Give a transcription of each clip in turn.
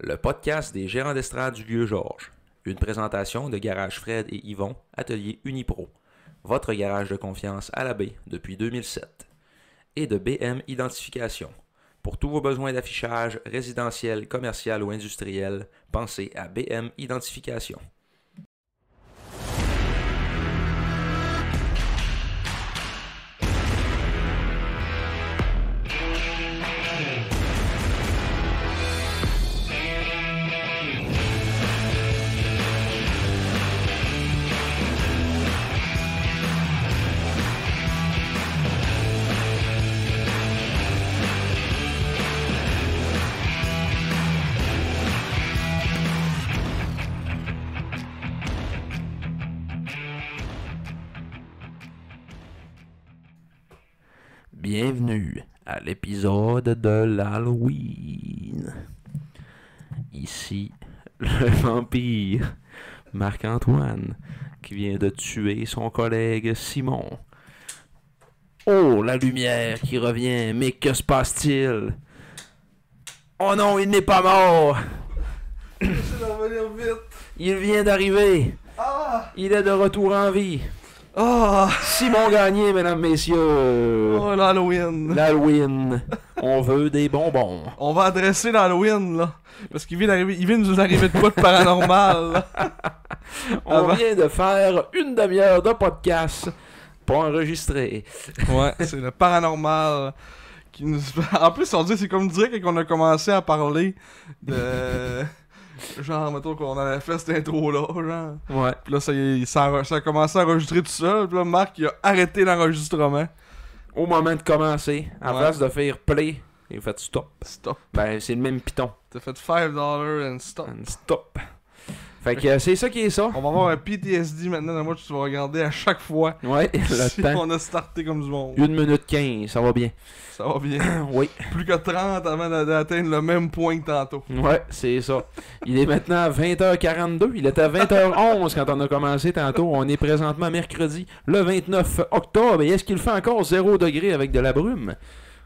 le podcast des gérants d'estrade du Vieux-Georges. Une présentation de Garage Fred et Yvon, atelier Unipro. Votre garage de confiance à la baie depuis 2007. Et de BM Identification. Pour tous vos besoins d'affichage résidentiel, commercial ou industriel, pensez à BM Identification. Bienvenue à l'épisode de l'Halloween. Ici, le vampire Marc-Antoine qui vient de tuer son collègue Simon. Oh, la lumière qui revient, mais que se passe-t-il? Oh non, il n'est pas mort! J'essaie d'en revenir vite. Il vient d'arriver. Ah! Il est de retour en vie. Ah! Simon Gagné, mesdames, messieurs. Oh, l'Halloween. L'Halloween. On veut des bonbons. On va adresser l'Halloween, là. Parce qu'il vient d'arriver, il vient de nous arriver de quoi de paranormal, là. On vient de faire une demi-heure de podcast pour enregistrer. Ouais, c'est le paranormal qui nous... En plus, on dit, c'est comme direct quand on a commencé à parler de... Genre, mettons qu'on allait faire cette intro-là, genre. Ouais. Puis là, ça a commencé à enregistrer tout seul. Puis là, Marc, il a arrêté l'enregistrement. Au moment de commencer, à Ouais. place de faire play, il a fait stop. Stop. Ben, c'est le même piton. T'as fait $5 and stop. And stop. Fait que c'est ça qui est ça. On va avoir un PTSD maintenant, moi tu vas regarder à chaque fois Ouais, si le temps. on a starté comme du monde. 1 minute 15, ça va bien. Ça va bien. Oui. Plus que 30 avant d'atteindre le même point que tantôt. Ouais, c'est ça. Il est maintenant à 20h42. Il était à 20h11 quand on a commencé tantôt. On est présentement mercredi, le 29 octobre. Et est-ce qu'il fait encore 0 degré avec de la brume?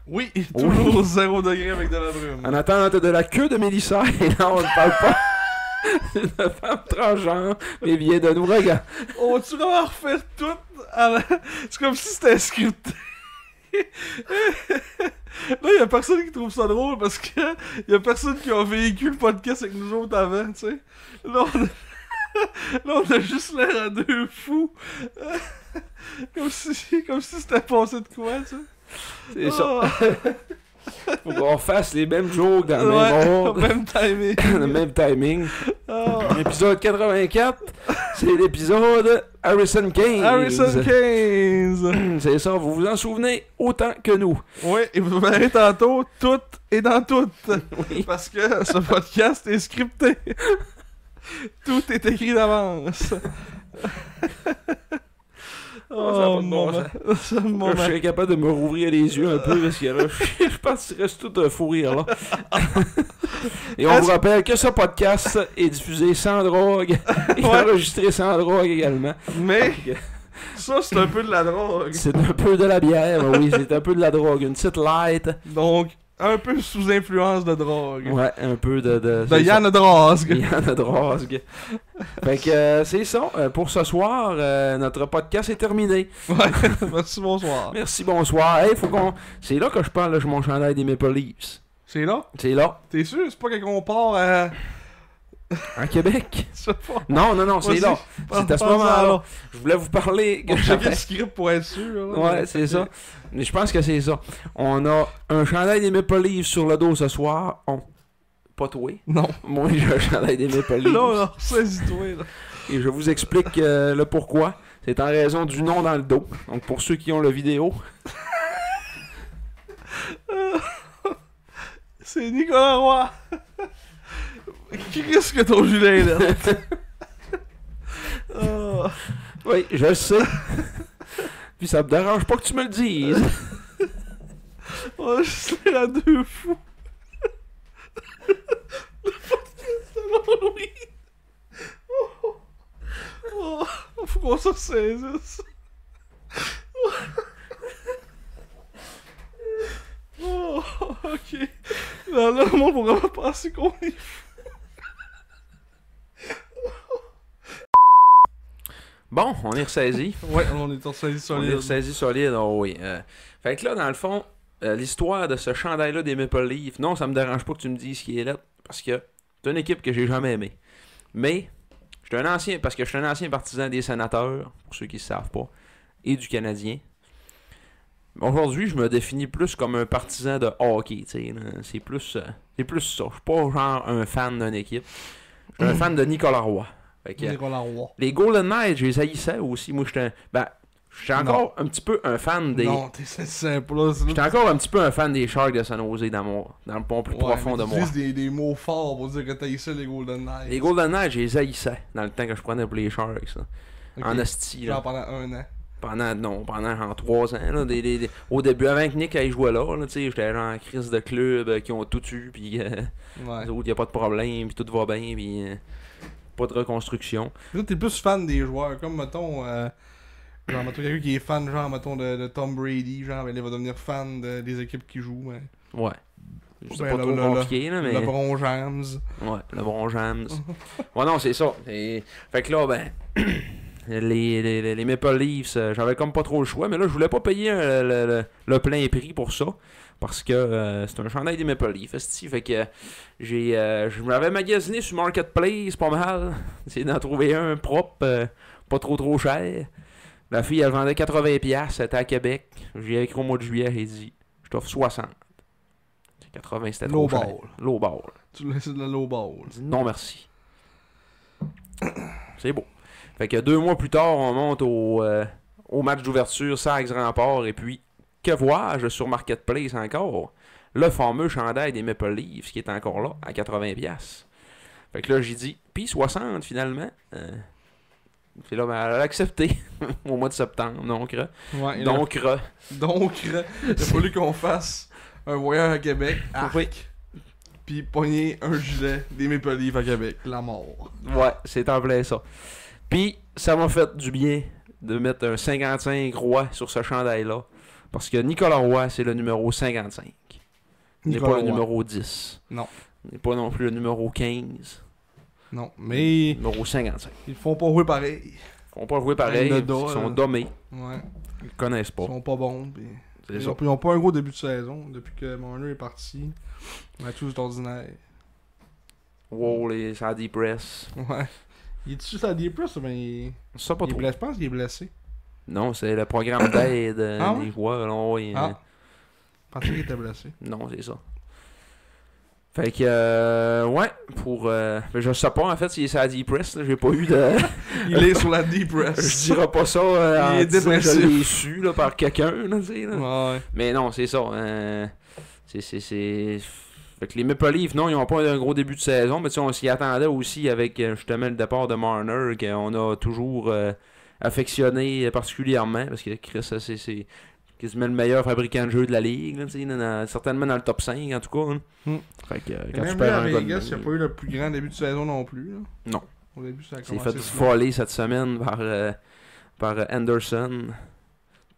Oui, toujours 0 degré avec de la brume. En attente de la queue de Mélissa, et là on ne parle pas de femme transgenre, mais vient de nous regarder. On va-tu vraiment refaire tout à la... C'est comme si c'était scripté. Là, y'a personne qui trouve ça drôle parce que y'a personne qui a vécu le podcast avec nous autres avant, tu sais. Là, on a juste l'air à deux fous. Comme si c'était passé de quoi, tu sais. C'est ça. Ah. Faut qu'on fasse les mêmes jokes dans le même ordre, même timing. le même timing. Ah. L'épisode 84, c'est l'épisode Harrison Keynes. Harrison Keynes. C'est ça, vous vous en souvenez autant que nous. Oui, et vous verrez tantôt, tout est dans tout. Oui. Parce que ce podcast est scripté. Tout est écrit d'avance. Oh, mon Dieu. Je serais capable de me rouvrir les yeux un peu parce que là, je pense qu'il reste tout un fou rire là. Et on vous rappelle que ce podcast est diffusé sans drogue et enregistré sans drogue également. Mais ça, c'est un peu de la drogue. C'est un peu de la bière, oui, c'est un peu de la drogue. Une petite light. Donc, un peu sous influence de drogue. Ouais, un peu de Yann Drosg. Yann Drosg. Fait que c'est ça. Pour ce soir, notre podcast est terminé. Ouais, merci, bonsoir. Merci, bonsoir. Hey, faut qu'on... C'est là que je parle, là, mon chandail des Maple Leafs. C'est là? C'est là. T'es sûr? C'est pas qu'on part à... À Québec? Je sais pas. Non, c'est Vas-y. là. C'est à ce moment-là. Je voulais vous parler... On checker le script pour être sûr. Là. Ouais, c'est ça. Mais je pense que c'est ça. On a un chandail des Maple Leafs sur le dos ce soir. Pas toi. Non. Moi, j'ai un chandail des Maple Leafs. Là, saisis-toi, là. Et je vous explique le pourquoi. C'est en raison du nom dans le dos. Donc, pour ceux qui ont la vidéo... C'est Nicolas Roy. Qui risque que ton gilet là? Oh. Oui, je le sais. Puis ça me dérange pas que tu me le dises. On a juste l'air à deux fous. Le podcast de l'Halloween. Oh. Faut qu'on s'en saisisse. Oh, ok. Là, le monde pourra pas penser qu'on est fou. Bon, on est ressaisi. Ouais, on est ressaisi On solide. est ressaisi solide, oh oui. Fait que là, dans le fond, l'histoire de ce chandail-là des Maple Leafs, non, ça me dérange pas que tu me dises qui est là, parce que c'est une équipe que j'ai jamais aimée. Mais, je suis un ancien partisan des Sénateurs, pour ceux qui ne savent pas, et du Canadien. Aujourd'hui, je me définis plus comme un partisan de hockey, tu sais. C'est plus ça. Je suis pas genre un fan d'une équipe. Je suis un fan de Nicolas Roy. Fait que, Nicolas Roy. les Golden Knights, je les haïssais aussi. Moi, j'étais encore un petit peu un fan des... Non, c'est simple là. J'étais encore un petit peu un fan des Sharks de San Jose dans le pont plus profond de moi. Tu des mots forts pour dire que t'as ça les Golden Knights. Les Golden Knights, je les haïssais dans le temps que je prenais pour les Sharks. Là. Ok. En esti, là. Genre pendant 1 an. Pendant genre 3 ans. Là, au début, avant que Nick aille jouer là, j'étais genre en crise de club qui ont tout eu, puis Ouais. les autres, y a pas de problème, puis tout va bien, puis pas de reconstruction. Là, t'es plus fan des joueurs, comme mettons. Genre, mettons quelqu'un qui est fan, genre, mettons, de Tom Brady, genre, ben, il va devenir fan des équipes qui jouent. Ben. Ouais. C'est Ben, pas trop compliqué, là, mais... LeBron James. Ouais, LeBron James. Ouais, non, c'est ça. Fait que là, ben... les Maple Leafs, j'avais comme pas trop le choix, mais là, je voulais pas payer le plein prix pour ça. Parce que c'est un chandail des Maple Leafs, fait que je m'avais magasiné sur Marketplace pas mal. Essayé d'en trouver un propre, pas trop cher. La fille, elle vendait 80$, elle était à Québec. J'ai écrit au mois de juillet, j'ai dit, je t'offre 60. 80, c'était trop cher. Low ball. Tu laisses de la low ball. J'ai dit non merci. C'est beau. Fait que 2 mois plus tard, on monte au match d'ouverture, Sags Rempart, et puis, que vois-je sur Marketplace encore? Le fameux chandail des Maple Leafs qui est encore là, à 80$. Fait que là, j'ai dit, puis 60 finalement. Puis là, ben, elle a accepté au mois de septembre, donc. Ouais, Donc, il a fallu qu'on fasse un voyage à Québec, puis pogner un gilet des Maple Leafs à Québec. La mort. ouais, c'est en plein ça. Puis, ça m'a fait du bien de mettre un 55 Roy sur ce chandail-là. Parce que Nicolas Roy, c'est le numéro 55. Il n'est pas le numéro 10. Non. Il n'est pas non plus le numéro 15. Non, mais Numéro 55. ils font pas jouer pareil. Ils font pas jouer pareil. Nada, Ils sont dommés. Ouais. Ils connaissent pas. Ils sont pas bons. Pis... C'est Ils ça. ont pas un gros début de saison. Depuis que Marner est parti. Mais tout est ordinaire. Wow, ça a des press. Ouais. Il est-tu sur la D+, mais Ça, pas trop. je pense qu'il est blessé. Non, c'est le programme d'aide Ah ouais? des joueurs. Là, ouais, Je pensais qu'il était blessé. Non, c'est ça. Fait que, ouais, je sais pas en fait s'il est sur la D-Press, là, j'ai pas eu de... Il est sur la D+. Je dirais pas ça Il est dépressif. je l'ai su là, par quelqu'un, là, tu sais, là. Ouais. Mais non, c'est ça. C'est... Fait que les Maple Leafs, non, ils ont pas un gros début de saison, mais tu sais, on s'y attendait aussi avec justement le départ de Marner, qu'on a toujours affectionné particulièrement, parce que Chris, c'est quasiment le meilleur fabricant de jeux de la ligue, là, tu sais, certainement dans le top 5 en tout cas. Hein. Fait que quand Même tu lui, perds à un gars de Vegas, il même, n'a pas eu le plus grand début de saison non plus. Là. Non. Au début, ça a s'est commencé fait slow. voler cette semaine par Anderson.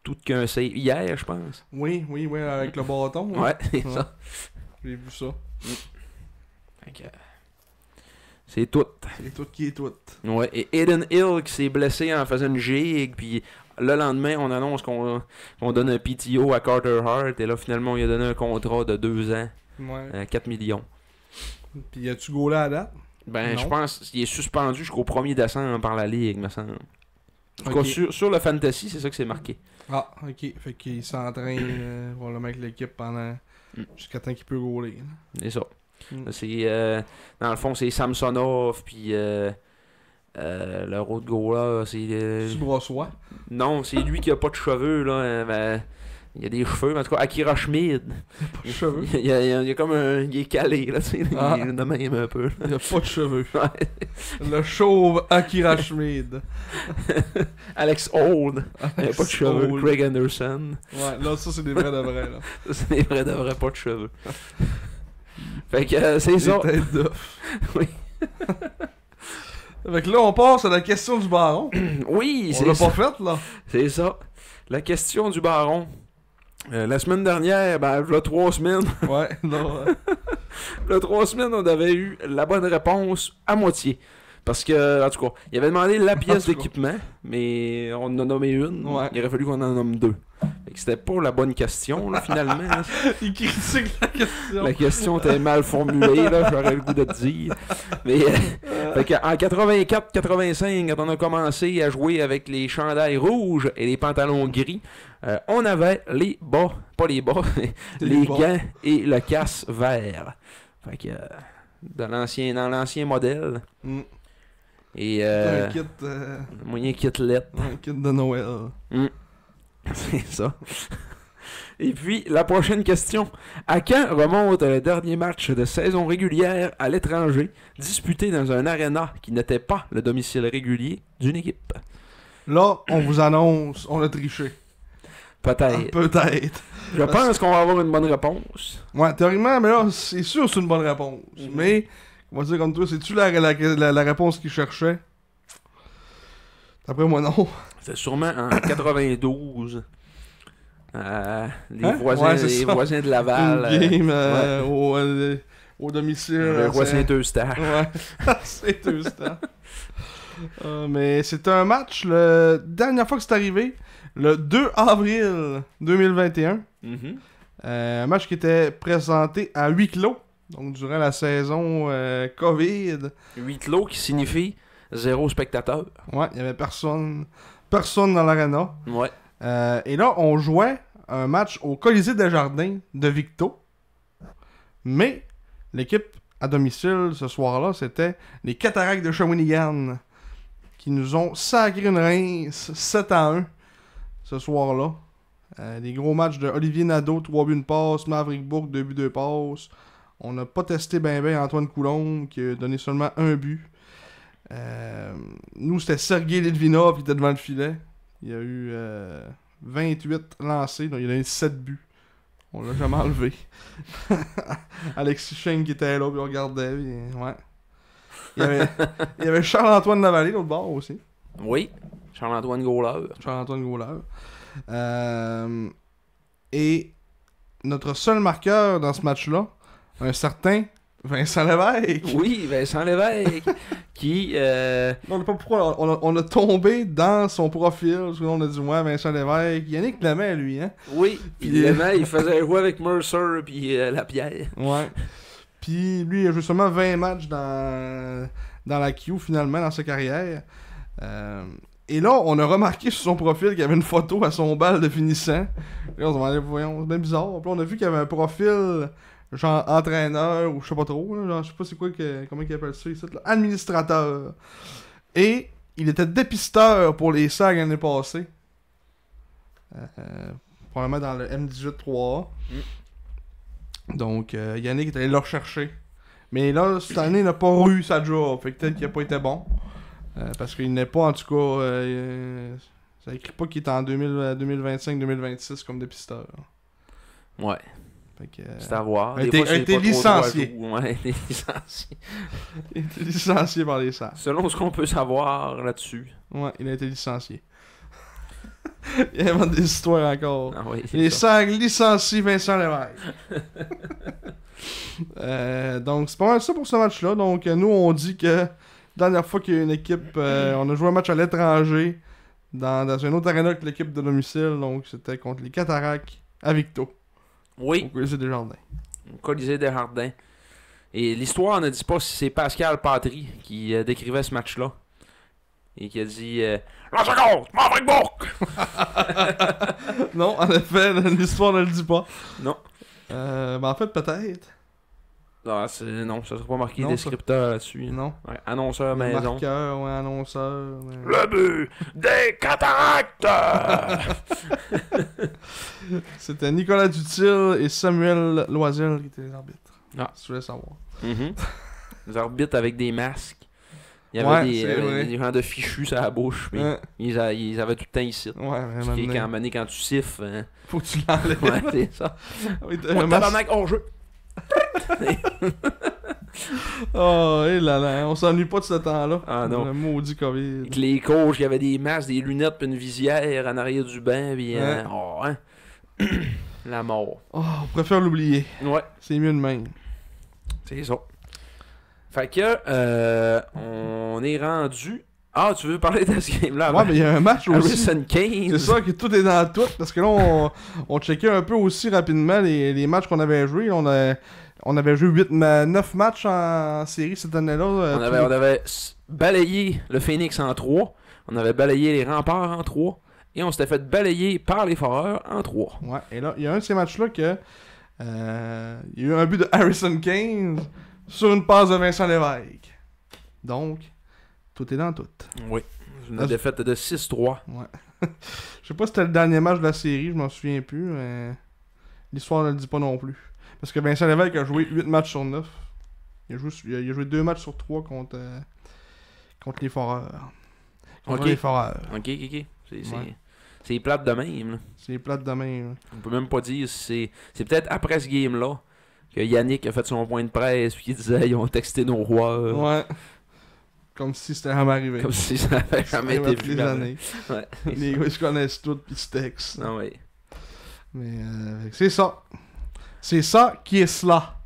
Tout qu'un save. Hier, je pense. Oui, avec le bâton. Ouais, c'est Ouais. ça. J'ai vu ça. Fait que, c'est tout. C'est tout qui est tout. Ouais, et Aiden Hill qui s'est blessé en faisant une gigue, puis le lendemain, on annonce qu'on donne un PTO à Carter Hart, et là, finalement, on lui a donné un contrat de 2 ans, Ouais. 4 millions. Puis as-tu gaulé à date? Ben, Non. je pense qu'il est suspendu jusqu'au 1er décembre par la Ligue, me semble. En tout Ok. cas, sur le Fantasy, c'est ça que c'est marqué. Ah, ok. Fait qu'il s'entraîne probablement avec l'équipe pendant... jusqu'à temps qu'il peut gauler. là. C'est ça. Mm. C'est, dans le fond, c'est Samsonov, puis le road goaler, c'est... Tu brossois. Non, c'est lui qui a pas de cheveux, là. Ben, il a des cheveux, mais en tout cas, Akira Schmid. Pas de cheveux. Il y a comme un... Il est calé, là, tu sais. Ah. Il est de même un peu. Il a pas de cheveux. Ouais. Le chauve Akira Schmid. Alex Old. Il a pas de cheveux. Old. Craig Anderson. Ouais, là, ça, c'est des vrais de vrais, là. Ça, c'est des vrais de vrais pas de cheveux. Fait que c'est ça. Des têtes d'œuf. Oui. Fait que là, on passe à la question du baron. Oui, On c'est l'a ça. pas faite, là. C'est ça. La question du baron. La semaine dernière, ben, il y a 3 semaines. Ouais, non. Il y a 3 semaines, on avait eu la bonne réponse à moitié. Parce que, en tout cas, il avait demandé la pièce d'équipement, mais on en a nommé une. Ouais. Il aurait fallu qu'on en nomme deux. Fait que c'était pas la bonne question, là, finalement. Il critique la question. La question était mal formulée, là, j'aurais le goût de te dire. Mais, fait que en 84-85, quand on a commencé à jouer avec les chandails rouges et les pantalons gris, on avait les bas, pas les bas, les gants et le casse vert. Fait que, dans l'ancien modèle. Et, Un kit, moyen kitlet. un kit de Noël. C'est ça. Et puis, la prochaine question. À quand remonte le dernier match de saison régulière à l'étranger, disputé dans un aréna qui n'était pas le domicile régulier d'une équipe? Là, on vous annonce, on a triché. Peut-être. Peut-être. Je pense qu'on va avoir une bonne réponse. Ouais, théoriquement, mais là, c'est sûr que c'est une bonne réponse. Mais, on va dire comme toi, c'est-tu la réponse qu'il cherchait? D'après moi, non. C'est sûrement en 92. Les Hein? voisins, Ouais, les voisins de Laval. Une game ouais. au domicile. Le roi Saint-Eustache. Ouais, Saint-Eustache. Mais c'est un match, la dernière fois que c'est arrivé, le 2 avril 2021. Mhm. Un match qui était présenté à huis clos, donc durant la saison COVID. Huis clos qui signifie 0 spectateur. Ouais, il n'y avait personne dans l'arena. Ouais. Et là, on jouait un match au Colisée des Jardins de Victo. Mais l'équipe à domicile ce soir-là, c'était les Cataractes de Shawinigan qui nous ont sacré une rince 7-1 ce soir-là. Des gros matchs de Olivier Nadeau, 3 buts, 1 passe, Maverick Bourque, 2 buts, 2 passes. On n'a pas testé ben Antoine Coulombe qui a donné seulement 1 but. Nous, c'était Sergei Litvinov qui était devant le filet. Il y a eu 28 lancés, donc il a donné 7 buts. On l'a jamais enlevé. Alexis Cheng qui était là, puis on regardait. Puis, ouais. Il y avait Charles-Antoine Lavallée, l'autre bord aussi. Oui. Charles-Antoine Gauleur. Charles-Antoine Gauleur. Et notre seul marqueur dans ce match-là, un certain Vincent Lévesque. Oui, Vincent Lévesque. Qui. Non, on n'a pas pourquoi. On a tombé dans son profil. Parce que là, on a dit, ouais, Vincent Lévesque. Yannick Lemay, lui, hein. Oui, puis Lemay, il faisait jouer avec Mercer puis Lapierre. Ouais. Puis lui, il a joué seulement 20 matchs dans la Q, finalement, dans sa carrière. Et là, on a remarqué sur son profil qu'il y avait une photo à son bal de finissant. Là, on se demandait, voyons, c'est bien bizarre. Puis là, on a vu qu'il y avait un profil, genre entraîneur, ou je sais pas trop, là, genre, je sais pas c'est quoi, comment il appelle ça ici, là, administrateur. Et il était dépisteur pour les SAG l'année passée. Probablement dans le M18-3A. Donc, Yannick est allé le rechercher. Mais là, cette année, il n'a pas eu sa job. Fait que peut-être qu'il n'a pas été bon. Parce qu'il n'est pas, en tout cas... ça écrit pas qu'il est en 2025-2026 comme dépisteur. Ouais. Fait que, c'est à voir. Il a été licencié. Ouais, il a été licencié. Il a été licencié par les SAG. Selon ce qu'on peut savoir là-dessus. Ouais, il a été licencié. Il invente des histoires encore. Ah oui, les ça. SAG licencient Vincent Lévesque. Donc, c'est pas mal ça pour ce match-là. Donc, nous, on dit que la dernière fois qu'il y a une équipe, on a joué un match à l'étranger dans un autre arena que l'équipe de domicile. Donc, c'était contre les Cataractes à Victo. Oui. Au Colisée des Jardins. Au Colisée des Jardins. Et l'histoire ne dit pas si c'est Pascal Patry qui décrivait ce match-là. Et qui a dit la seconde, Maverick Bourque! Non, en effet, l'histoire ne le dit pas. Non. Mais en fait, peut-être. Non, ça sera pas marqué Non, descripteur là-dessus. Non. Ouais, annonceur maison. Marqueur, ouais, annonceur. Mais... Le but des Cataractes! C'était Nicolas Dutil et Samuel Loisel qui étaient les arbitres. Ah. Si tu voulais savoir. Les arbitres avec des masques. Il y avait des gens de fichus sur la bouche. Puis ils avaient tout le temps ici. Ouais, vraiment. Quand tu siffles. Faut que tu l'enlèves. Ouais, c'est ça. Oui, Tabarnak, hors jeu. Oh, et là, on s'ennuie pas de ce temps-là. Ah non. Le maudit COVID. Avec les coachs, il y avait des masques, des lunettes, puis une visière en arrière du banc. Puis, la mort. Oh, on préfère l'oublier. Ouais. C'est mieux de même. C'est ça. Fait que, on on est rendu... Ah, tu veux parler de ce game-là? Ouais, mais il y a un match aussi. Harrison Kane. C'est ça, que tout est dans tout. Parce que là, on checkait un peu aussi rapidement les matchs qu'on avait joués. On avait joué 9 matchs en série cette année-là. On avait balayé le Phoenix en 3. On avait balayé les Remparts en 3. Et on s'était fait balayer par les Foreurs en 3. Ouais, et là, il y a un de ces matchs-là que... il y a eu un but de Harrison Kane sur une passe de Vincent Lévesque. Donc, tout est dans tout. Oui. Une défaite de 6-3. Ouais. Je sais pas si c'était le dernier match de la série, je m'en souviens plus, mais l'histoire ne le dit pas non plus. Parce que Vincent Lévesque a joué 8 matchs sur 9. Il a joué 2 matchs sur 3 contre les Foreurs. Contre les Foreurs. Ok. C'est plate de même. Là. C'est plate de même. On peut même pas dire si c'est peut-être après ce game-là que Yannick a fait son point de presse puis qu'il disait ils ont texté nos rois. Ouais. Comme si c'était jamais arrivé. Comme si ça avait jamais été vu. Les années. Ouais. Les gars ils se connaissent tous pis ils se textent. Non, oui. Mais c'est ça. C'est ça qui est cela.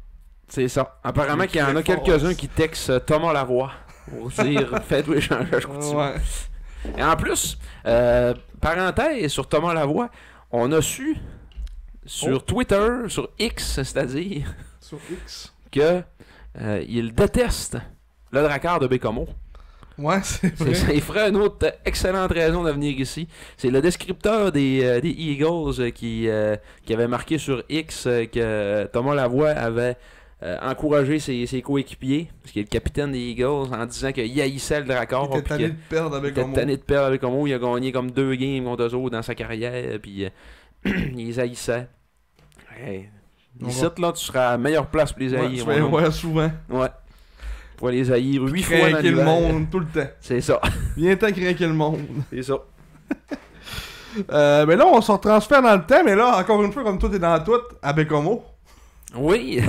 C'est ça. Apparemment qu'il y en a quelques-uns qui textent Thomas Lavoie pour dire faites-vous échanger continue. Ouais. Et en plus, parenthèse sur Thomas Lavoie, on a su sur Twitter, sur X, c'est-à-dire sur X, que il déteste le Drakkar de Bécomo. Ouais, c'est vrai. Il ferait une autre excellente raison de venir ici. C'est le descripteur des Eagles qui avait marqué sur X que Thomas Lavoie avait encouragé ses coéquipiers, parce qu'il est le capitaine des Eagles, en disant qu'il haïssait le Drakkar. Il était tanné de perdre avec Bécomo. Il était tanné de perdre avec Bécomo. Il a gagné comme 2 games contre eux autres dans sa carrière, puis il les haïssait. Hey. Ici, là, tu seras à la meilleure place pour les haïr. Ouais, souvent. Ouais. Pour les haïr 8 fois dans craquer le monde tout le temps. C'est ça. Viens temps craquer le monde. C'est ça. Mais là, on se transfère dans le temps, mais là, encore une fois, comme tout est dans tout, à Bécomo. Oui.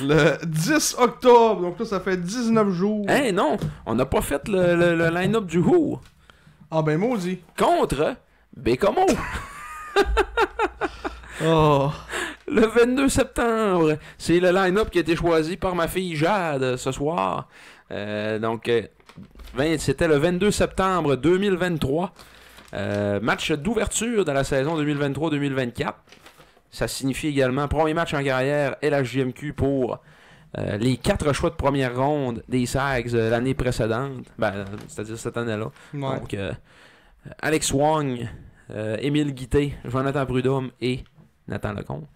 Le 10 octobre, donc là, ça fait 19 jours. Hein, non, on n'a pas fait le line-up du Who. Ah ben, maudit. Contre Bécomo. Oh. Le 22 septembre, c'est le line-up qui a été choisi par ma fille Jade ce soir. C'était le 22 septembre 2023. Match d'ouverture de la saison 2023-2024. Ça signifie également premier match en carrière LHJMQ pour les 4 choix de première ronde des Sags l'année précédente. C'est-à-dire cette année-là. Ouais. Donc, Alex Wong, Émile Guité, Jonathan Prudhomme et Nathan Lecomte.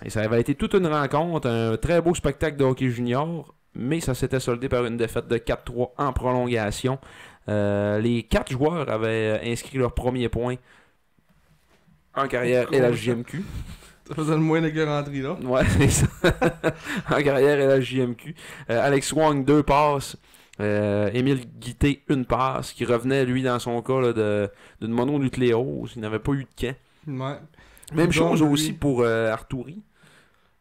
Et ça avait été toute une rencontre, un très beau spectacle de hockey junior, mais ça s'était soldé par une défaite de 4-3 en prolongation. Les 4 joueurs avaient inscrit leur premier point en carrière LHJMQ. Ça faisait le moins de garantie là. Ouais, c'est ça. En carrière LHJMQ. Alex Wong, 2 passes. Émile Guité, 1 passe, qui revenait, lui, dans son cas, là, d'une mononucléose. Il n'avait pas eu de camp. Ouais. Même chose lui, aussi pour Arturi.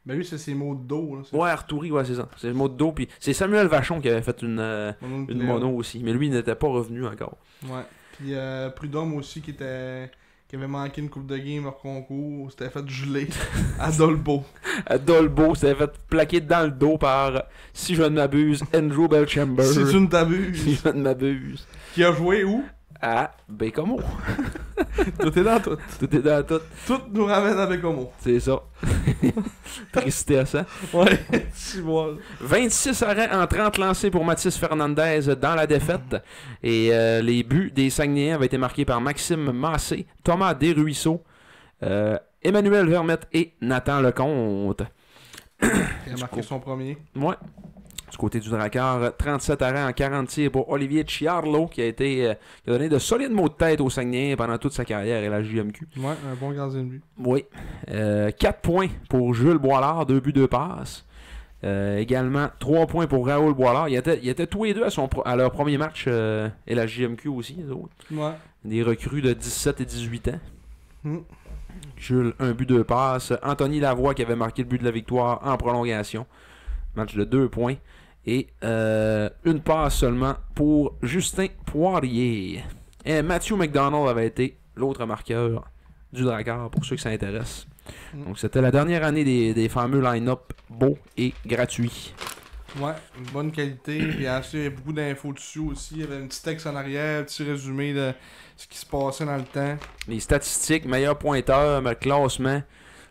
Ben lui, c'est ses mots de dos. Là, ouais, Arturi, ouais, c'est ça. C'est le mot de dos. Puis c'est Samuel Vachon qui avait fait une mono aussi. Mais lui, il n'était pas revenu encore. Ouais. Puis Prudhomme aussi, qui avait manqué une coupe de game hors concours. C'était fait geler à Dolbeau. À Dolbeau, c'était fait plaquer dans le dos par, si je ne m'abuse, Andrew Belchamber. Si tu ne t'abuses. Si je ne m'abuse. Qui a joué où? À Bécomo. Tout est dans tout. Tout est dans tout. Tout nous ramène à Bécomo. C'est ça. Tristesse, hein? Ouais, c'est bon. 26 arrêts en 30 lancés pour Mathis Fernandez dans la défaite. Et les buts des Saguenayens avaient été marqués par Maxime Massé, Thomas Desruisseaux, Emmanuel Vermette et Nathan Lecomte. Il a marqué son premier. Ouais. Du côté du Drakkar, 37 arrêts en 40 tirs pour Olivier Chiarlo, qui a donné de solides mots de tête aux Saguenayens pendant toute sa carrière et la JMQ. Ouais, un bon gardien de but. Oui. 4 points pour Jules Boilard, 2 buts, 2 passes. Également, 3 points pour Raoul Boilard. Ils étaient tous les deux à leur premier match et la JMQ aussi, les autres. Ouais. Des recrues de 17 et 18 ans. Mm. Jules, 1 but, 2 passes. Anthony Lavoie qui avait marqué le but de la victoire en prolongation. Match de 2 points. Et une passe seulement pour Justin Poirier. Et Matthew McDonald avait été l'autre marqueur du Drakkar, pour ceux qui s'intéressent. Donc c'était la dernière année des fameux line-up beaux et gratuits. Ouais, une bonne qualité. Puis ensuite, il y avait beaucoup d'infos dessus aussi. Il y avait un petit texte en arrière, un petit résumé de ce qui se passait dans le temps. Les statistiques, meilleurs pointeurs, le classement,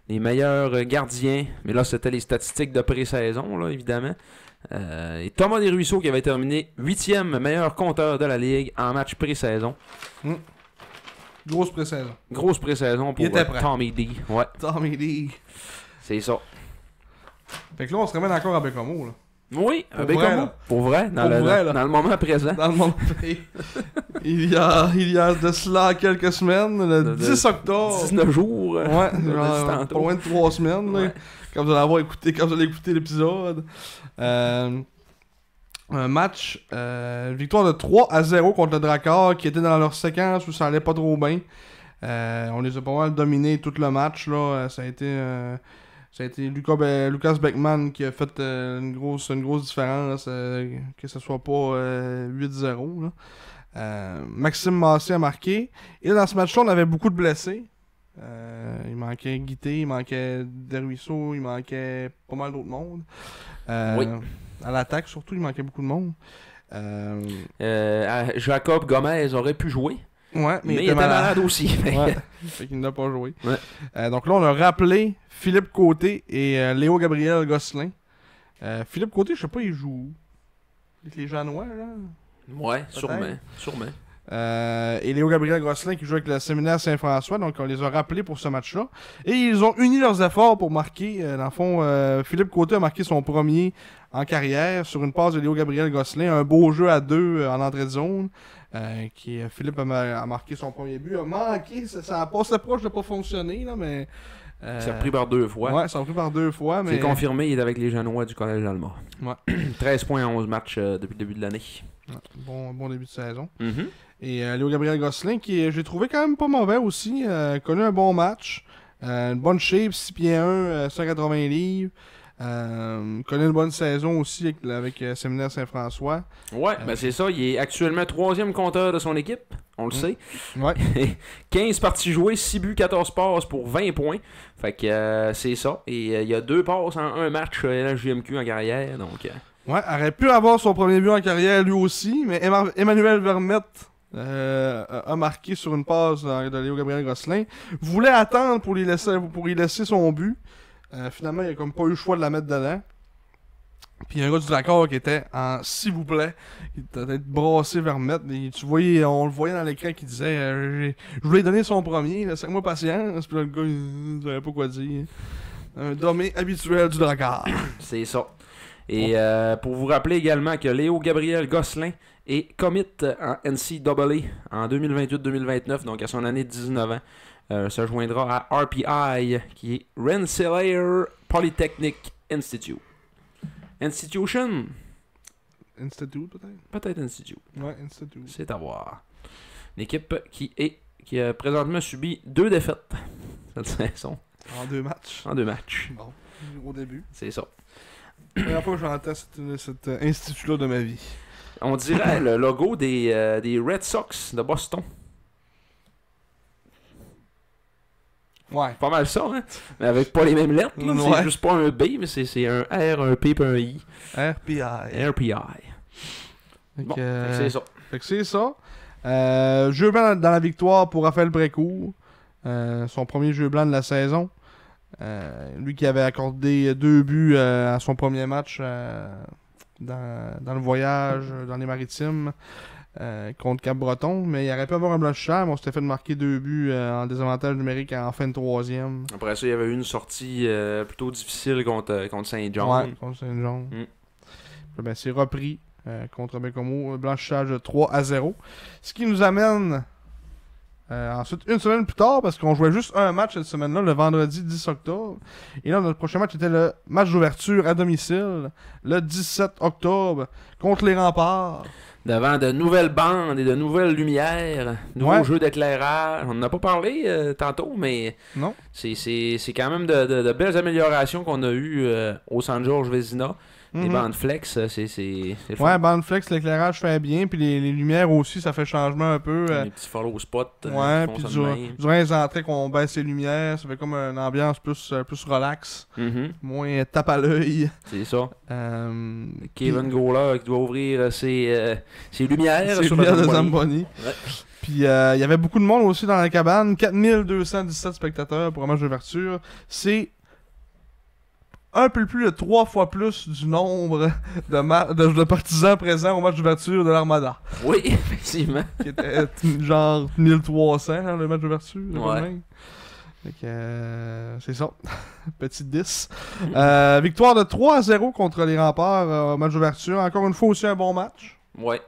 les meilleurs gardiens. Mais là, c'était les statistiques de pré-saison, là, évidemment. Et Thomas Desruisseaux qui avait terminé 8e meilleur compteur de la Ligue en match pré-saison. Grosse pré-saison. Grosse pré-saison pour Tommy D. Ouais. Tommy D. C'est ça. Fait que là, on se ramène encore à Bécomo, là. Oui, Pour avec vrai, Bécomo. là. Pour vrai, dans le moment présent. Dans le monde. il y a de cela quelques semaines, le 10 octobre. 19 jours. Ouais, genre, pas loin de 3 semaines, là, Ouais. quand vous allez écouter l'épisode. Un match, victoire de 3-0 contre le Drakkar, qui était dans leur séquence où ça allait pas trop bien. On les a pas mal dominés tout le match, là. Ça a été Lucas Beckman qui a fait une grosse différence, que ce soit pas 8-0. Là. Maxime Massé a marqué. Et là, dans ce match-là, on avait beaucoup de blessés. Il manquait Guité, il manquait Desruisseaux, il manquait pas mal d'autres mondes. Oui. À l'attaque, surtout, il manquait beaucoup de monde. Jacob Gomez aurait pu jouer. Ouais, mais il était malade aussi. Ouais. Fait qu'il n'a pas joué. Ouais. Donc là, on a rappelé Philippe Côté et Léo Gabriel Gosselin. Philippe Côté, je sais pas, il joue où? Avec les Janois, là? Ouais, Peut-être. sûrement. Et Léo Gabriel Gosselin qui joue avec le Séminaire Saint-François. Donc on les a rappelés pour ce match-là. Et ils ont uni leurs efforts pour marquer. Dans le fond, Philippe Côté a marqué son premier en carrière sur une passe de Léo Gabriel Gosselin. Un beau jeu à 2 en entrée de zone. Philippe a marqué son premier but. A manqué, ça a passé proche de pas fonctionner, là, mais... Ça a pris par 2 fois. Ouais, ça a pris par 2 fois, mais... C'est confirmé, il est avec les Janois du Collège Alma. Ouais. 13 points en 11 matchs depuis le début de l'année. Ouais, bon début de saison. Mm-hmm. Et Léo Gabriel Gosselin, qui j'ai trouvé quand même pas mauvais aussi. Connu un bon match. Une bonne shape, 6 pieds 1, 180 livres. Connaît une bonne saison aussi avec Séminaire Saint-François. Ouais, ben c'est ça. Il est actuellement 3e compteur de son équipe. On le sait. Ouais. 15 parties jouées, 6 buts, 14 passes pour 20 points. Fait que c'est ça. Et il y a 2 passes en un match LHJMQ en carrière. Donc, ouais, aurait pu avoir son premier but en carrière lui aussi, mais Emmanuel Vermette a marqué sur une passe de Léo Gabriel Gosselin. Voulait attendre pour y laisser son but. Finalement, il a comme pas eu le choix de la mettre dedans. Puis il y a un gars du Drakkar qui était en s'il vous plaît, il était peut-être brassé Vermette. On le voyait dans l'écran qui disait je voulais donner son premier, laissez-moi patience. Puis là, le gars, il savait pas quoi dire. Un dommé habituel du Drakkar. C'est ça. Et pour vous rappeler également que Léo Gabriel Gosselin est commit en NCAA en 2028-2029, donc à son année de 19 ans. Se joindra à RPI, qui est Rensselaer Polytechnic Institute. Institution? Institute, peut-être? Peut-être Institute. Ouais, Institute. C'est à voir. Une équipe qui a présentement subi 2 défaites cette saison. En 2 matchs. En 2 matchs. Bon, au début. C'est ça. La première fois que j'entends cet institut-là de ma vie. On dirait le logo des Red Sox de Boston. Ouais. Pas mal ça, hein? Mais avec pas les mêmes lettres. Là. Ouais. C'est juste pas un B, mais c'est un R, un P et un I. RPI. RPI. Fait Bon, que, fait que c'est ça. Fait que c'est ça. Jeu blanc dans la victoire pour Raphaël Brécourt. Son premier jeu blanc de la saison. Lui qui avait accordé 2 buts à son premier match dans le voyage, dans les Maritimes, contre Cap-Breton. Mais il aurait pu avoir un blanchisseur, mais on s'était fait marquer 2 buts en désavantage numérique en fin de 3e. Après ça, il y avait eu une sortie plutôt difficile contre Saint-Jean. Ouais, contre Saint-Jean. Mm. Ben, c'est repris contre Bécomo, blanchissage de 3-0. Ce qui nous amène ensuite une semaine plus tard, parce qu'on jouait juste un match cette semaine-là, le vendredi 10 octobre. Et là, notre prochain match était le match d'ouverture à domicile, le 17 octobre, contre les Remparts. Devant de nouvelles bandes et de nouvelles lumières, nouveaux jeux d'éclairage. On n'en a pas parlé tantôt, mais Non. c'est quand même de belles améliorations qu'on a eues au San Jorge Vézina. Les bandes flex, c'est le fun. Ouais, bande flex, l'éclairage fait bien, puis les lumières aussi, ça fait changement un peu. Les petits follow spots Ouais, qui puis font ça de même. durant les entrées qu'on baisse les lumières, ça fait comme une ambiance plus relax, moins tape à l'œil. C'est ça. puis- Kevin Gola qui doit ouvrir ses lumières C'est sur lumière de Zamboni. Zamboni. Ouais. Puis il y avait beaucoup de monde aussi dans la cabane, 4217 spectateurs pour un match d'ouverture. C'est un peu plus de 3 fois plus du nombre de partisans présents au match d'ouverture de l'Armada. Oui, effectivement. Qui était genre 1300 hein, le match d'ouverture. Ouais. Fait que, c'est ça. Petit 10. Victoire de 3-0 contre les Remparts au match d'ouverture. Encore une fois aussi un bon match. Ouais.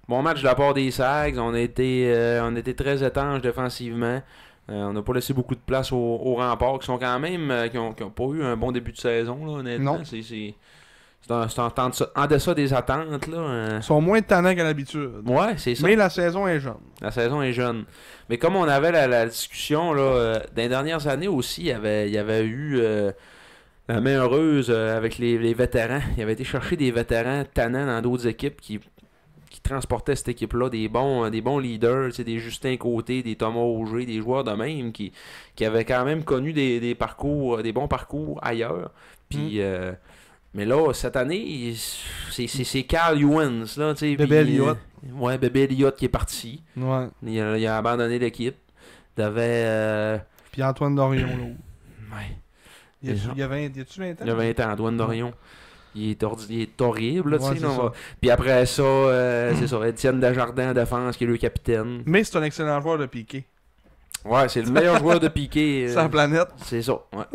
Bon match de la part des Sags. On a été très étanches défensivement. On n'a pas laissé beaucoup de place aux Remparts qui sont quand même qui ont pas eu un bon début de saison là, honnêtement. Non. C'est en deçà des attentes là. Ils sont moins tannants qu'à l'habitude. Ouais, c'est ça. Mais la saison est jeune. La saison est jeune. Mais comme on avait la discussion là, dans les dernières années aussi, il y avait eu la main heureuse avec les vétérans. Il avait été chercher des vétérans tannants dans d'autres équipes qui transportaient cette équipe-là, des bons leaders, des Justin Côté, des Thomas Auger, des joueurs de même qui avaient quand même connu des bons parcours ailleurs. Puis mais là, cette année, c'est Carl Ewens, là, tu sais. Bébé Elliott. Ouais, Bébé Elliott qui est parti. Ouais. Il a abandonné l'équipe. T'avais... Puis Antoine Dorion, là. Ouais. Il y a 20 ans? Il a 20 ans, Antoine Dorion. Il est horrible, là, tu Ouais, sais. c'est ça. Puis après ça, c'est ça, Étienne Desjardins en défense, qui est le capitaine. Mais c'est un excellent joueur de piqué. Ouais, c'est le meilleur joueur de piqué. Sur la planète. C'est ça, ouais.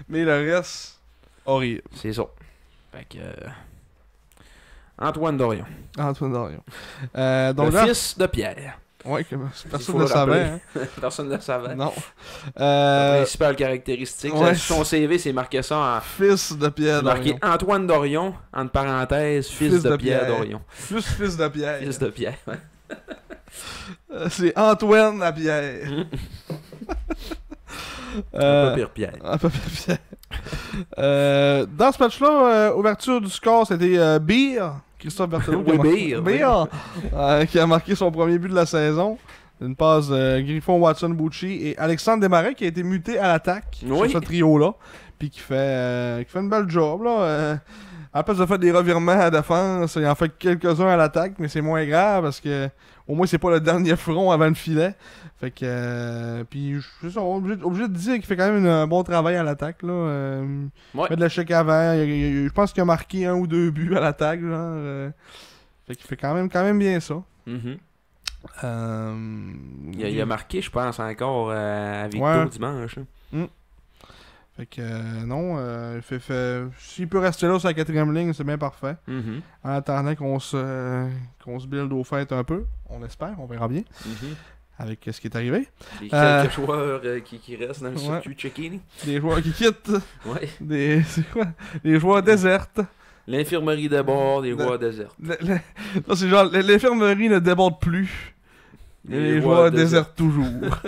Mais le reste, horrible. C'est ça. Fait que... Antoine Dorion. Antoine Dorion. Le fils de Pierre. Ouais, personne faut ne le le savait. rappeler. Hein. Personne ne le savait. Non. La principale caractéristique. ouais. Sur son CV, c'est marqué ça en... Fils de Pierre C'est marqué Dorion. Antoine Dorion, entre parenthèses, fils de Pierre Dorion. Plus fils de Pierre. Fils de Pierre, ouais. C'est Antoine à Pierre. Un peu pire Pierre. Un peu pire Pierre. Dans ce match-là, ouverture du score, c'était Beer. Christophe Berthelot qui a marqué son premier but de la saison. Une passe Griffon, Watson, Bucci et Alexandre Desmarais qui a été muté à l'attaque sur ce trio-là. Puis qui fait une belle job. Là. À la place de faire des revirements à la défense, il en fait quelques-uns à l'attaque, mais c'est moins grave parce que au moins c'est pas le dernier front avant le filet. Fait que puis je suis obligé de dire qu'il fait quand même un bon travail à l'attaque là. Il fait de l'échec avant, je pense qu'il a marqué 1 ou 2 buts à l'attaque genre. Fait qu'il fait quand même bien ça. Mm-hmm. Il a marqué, je pense, encore à Victo dimanche. Fait que non, s'il peut rester là sur la 4e ligne, c'est bien parfait. Mm-hmm. En attendant qu'on se build aux fêtes un peu, on espère, on verra bien. Mm-hmm. Avec ce qui est arrivé. Les quelques joueurs qui restent dans le circuit Cecchini. Des joueurs qui quittent. Ouais. C'est quoi? Des joueurs désertent. L'infirmerie déborde, les joueurs désertent. Non, c'est genre, l'infirmerie ne déborde plus. Et les joueurs désertent toujours.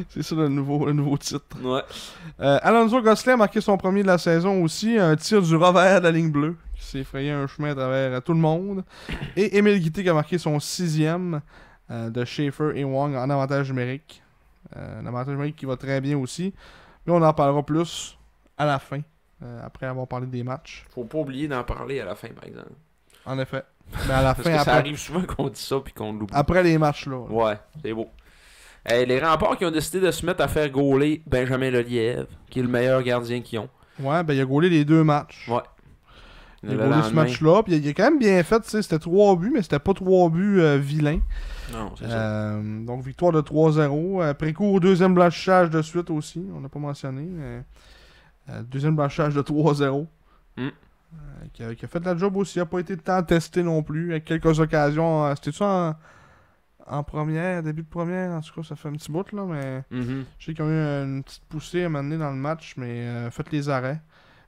C'est ça le nouveau titre. Ouais. Alonso Gosselin a marqué son premier de la saison aussi. Un tir du revers de la ligne bleue. Qui s'est frayé un chemin à travers tout le monde. Et Émile Guité qui a marqué son 6e de Schaefer et Wong en avantage numérique. Un avantage numérique qui va très bien aussi. Mais on en parlera plus à la fin. Après avoir parlé des matchs. Faut pas oublier d'en parler à la fin, par exemple. En effet. Mais à la fin, Parce que ça arrive souvent qu'on dit ça puis qu'on l'oublie. Après les matchs, là. Ouais, c'est beau. Les Remparts qui ont décidé de se mettre à faire gauler Benjamin Lelièvre, qui est le meilleur gardien qu'ils ont. Ouais, ben il a gaulé les 2 matchs. Ouais. Il a gaulé ce match-là, puis il a quand même bien fait, tu sais, c'était 3 buts, mais c'était pas 3 buts vilains. Non, c'est ça. Donc victoire de 3-0. Après coup, 2e blanchissage de suite aussi, on n'a pas mentionné, mais 2e blanchissage de 3-0. Qui a fait la job aussi, il n'a pas été tant testé non plus, avec quelques occasions. C'était ça en première, début de première, en tout cas, ça fait un petit bout, là, mais je sais qu'ils ont eu une petite poussée à un moment donné dans le match, mais faites les arrêts.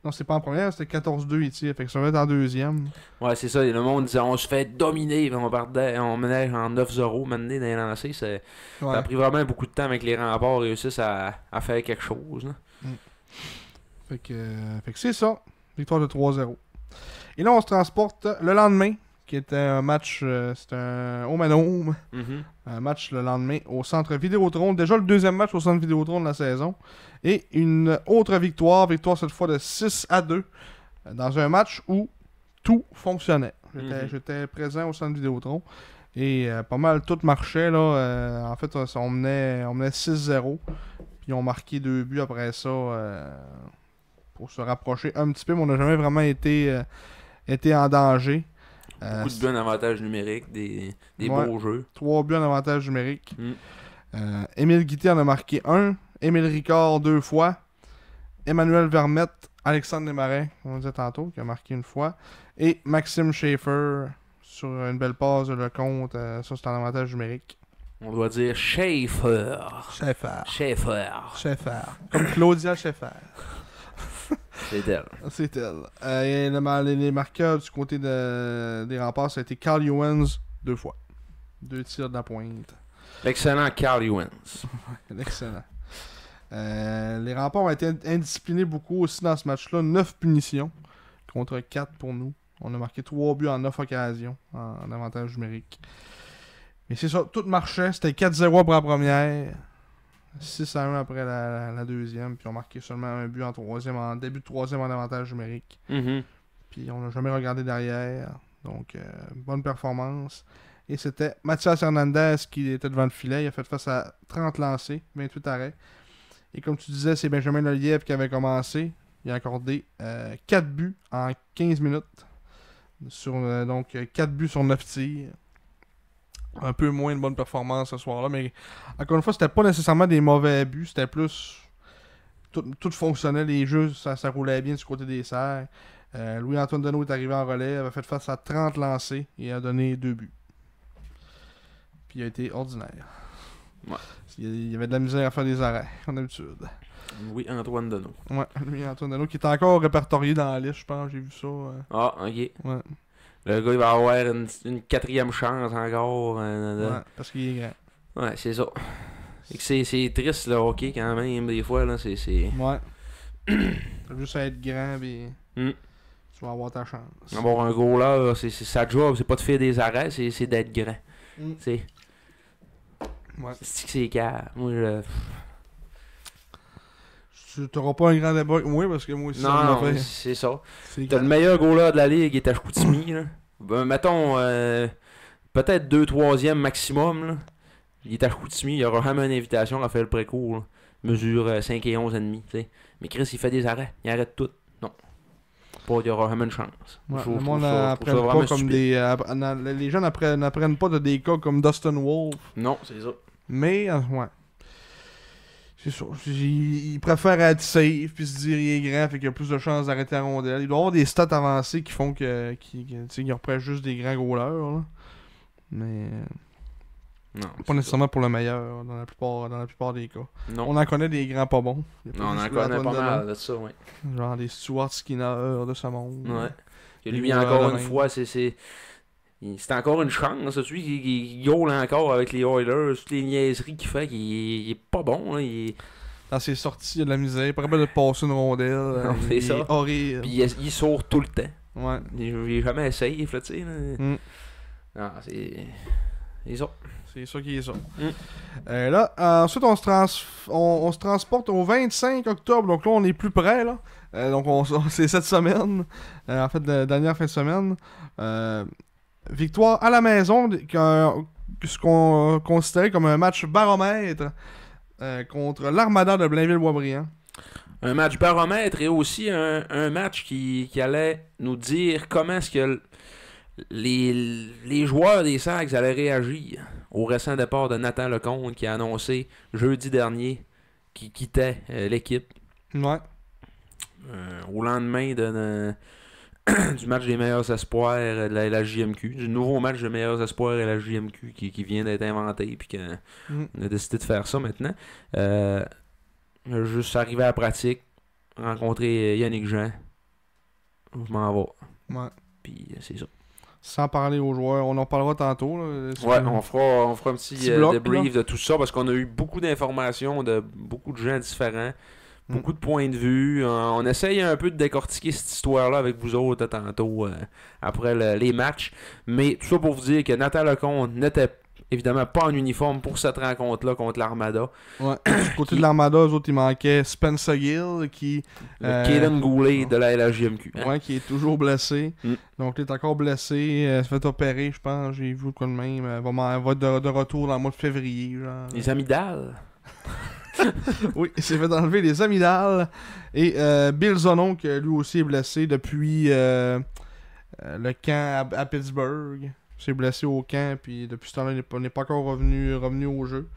Non, c'était pas en première, c'était 14-2 ici, fait que ça va être en 2e. Ouais, c'est ça, le monde disait on se fait dominer, on menait en 9-0, maintenant dans les lancers, ça a pris vraiment beaucoup de temps avec les Remparts réussissent à faire quelque chose. Là. Fait que c'est ça. Victoire de 3-0. Et là, on se transporte le lendemain, qui était un match, c'était un home and home. Un match le lendemain au centre Vidéotron. Déjà le deuxième match au centre Vidéotron de la saison. Et une autre victoire cette fois de 6-2, dans un match où tout fonctionnait. J'étais présent au centre Vidéotron. Et pas mal tout marchait. Là. En fait, on menait 6-0. Puis on marqué 2 buts après ça pour se rapprocher un petit peu. Mais on n'a jamais vraiment été en danger. Beaucoup de buts en avantage numérique, des beaux jeux. 3 buts en avantage numérique. Émile Guité en a marqué 1. Émile Ricard 2 fois. Emmanuel Vermette, Alexandre Desmarais, on disait tantôt, qui a marqué 1 fois. Et Maxime Schaeffer sur une belle passe de Lecomte. Ça, c'est en avantage numérique. On doit dire Schaeffer. Comme Claudia Schaeffer. C'est elle. C'est elle. Et les marqueurs du côté des remparts, ça a été Carl Ewens 2 fois. 2 tirs de la pointe. L'excellent Carl Ewens. Excellent. Les remparts ont été indisciplinés beaucoup aussi dans ce match-là. 9 punitions contre 4 pour nous. On a marqué 3 buts en 9 occasions en avantage numérique. Mais c'est ça, tout marchait. C'était 4-0 après la première. 6-1 après la deuxième. Puis on marqué seulement un but en début de troisième en avantage numérique. Puis on n'a jamais regardé derrière. Donc, bonne performance. Et c'était Mathias Hernandez qui était devant le filet. Il a fait face à 30 lancés, 28 arrêts. Et comme tu disais, c'est Benjamin Lelièvre qui avait commencé. Il a accordé 4 buts en 15 minutes. Donc 4 buts sur 9 tirs. Un peu moins de bonne performance ce soir-là. Mais encore une fois, c'était pas nécessairement des mauvais buts. C'était plus... Tout fonctionnait, les jeux, ça roulait bien du côté des serres. Louis-Antoine Deneau est arrivé en relais, avait fait face à 30 lancés et a donné 2 buts. Puis il a été ordinaire. Ouais. Il y avait de la misère à faire des arrêts, comme d'habitude. Louis-Antoine Deneau. Ouais, Louis-Antoine Deneau qui est encore répertorié dans la liste, je pense, j'ai vu ça. Ah, ok. Ouais. Le gars, il va avoir une 4e chance encore. Ouais, parce qu'il est grand. Ouais, c'est ça. C'est triste le hockey quand même, des fois. Là, c'est... Ouais. T'as juste à être grand, pis tu vas avoir ta chance. Avoir un gros là, c'est sa job, c'est pas de faire des arrêts, c'est d'être grand. Tu Ouais. C'est calme. Moi, Tu n'auras pas un grand débat avec moi parce que moi aussi, non, c'est ça. T'as le meilleur goaler de la ligue, il est à Chicoutimi. Là. Ben, mettons, peut-être 2-3e maximum. Là. Il est à Chicoutimi, il y aura jamais une invitation à Raphaël Précourt. Là. Mesure 5 et 11 et demi. T'sais. Mais Chris, il fait des arrêts, il arrête tout. Non. Il y aura jamais une chance. Ouais, le monde n'apprenne pas comme les gens n'apprennent pas de des cas comme Dustin Wolf. Non, c'est ça. Mais, ouais. C'est ça. Il préfère être safe puis se dire il est grand, fait qu'il a plus de chances d'arrêter la rondelle. Il doit avoir des stats avancées qui font qu'il reprend juste des grands goalers. Là. Mais. Non, pas nécessairement pour le meilleur dans la plupart des cas. Non. On en connaît des grands pas bons. Non, on en connaît pas mal de ça, oui. Genre des Stuart Skinner de ce monde. Ouais. Et lui, encore une fois, c'est encore une chance. Celui qui gueule encore avec les Oilers, toutes les niaiseries qu'il fait, il est pas bon. Là, dans ses sorties, il y a de la misère. Il est pas capable de passer une rondelle. Non, c'est ça. Horrible. Puis il sort tout le temps. Ouais. Il est jamais safe, là, tu sais. Non, c'est ça. C'est ça qui est ça. Là, ensuite, on se transporte au 25 octobre. Donc là, on est plus près. Là. Donc, c'est cette semaine. En fait, la dernière fin de semaine. Victoire à la maison. Ce qu'on considérait comme un match baromètre contre l'Armada de Blainville-Boisbriand. Un match baromètre et aussi un match qui allait nous dire comment est-ce que les joueurs des Sags allaient réagir au récent départ de Nathan Lecomte qui a annoncé jeudi dernier qu'il quittait l'équipe. Ouais. Au lendemain du match des meilleurs espoirs de la JMQ, du nouveau match des meilleurs espoirs de la JMQ qui vient d'être inventé puis qu'on a décidé de faire ça maintenant. Juste arrivé à la pratique, rencontrer Yannick Jean. Je m'en vais. Ouais. Puis c'est ça. Sans parler aux joueurs, on en parlera tantôt. Là, ouais, on fera un petit bloc, débrief là. de tout ça parce qu'on a eu beaucoup d'informations de beaucoup de gens différents. Beaucoup de points de vue. On essaye un peu de décortiquer cette histoire-là avec vous autres tantôt après les matchs. Mais tout ça pour vous dire que Nathan Lecomte n'était évidemment pas en uniforme pour cette rencontre-là contre l'Armada. Ouais. Du côté de l'Armada, eux autres, il manquait Spencer Gill qui... Kaden Goulet de la LHJMQ. Ouais, qui est toujours blessé. Mm. Donc, il est encore blessé. Se fait opérer, je pense. J'ai vu quoi de même. Va être de retour dans le mois de février. Genre. Les amygdales. Oui, il s'est fait enlever les amygdales. Et Bill Zonon, qui lui aussi est blessé depuis le camp à Pittsburgh. Il s'est blessé au camp, puis depuis ce temps-là, il n'est pas encore revenu au jeu.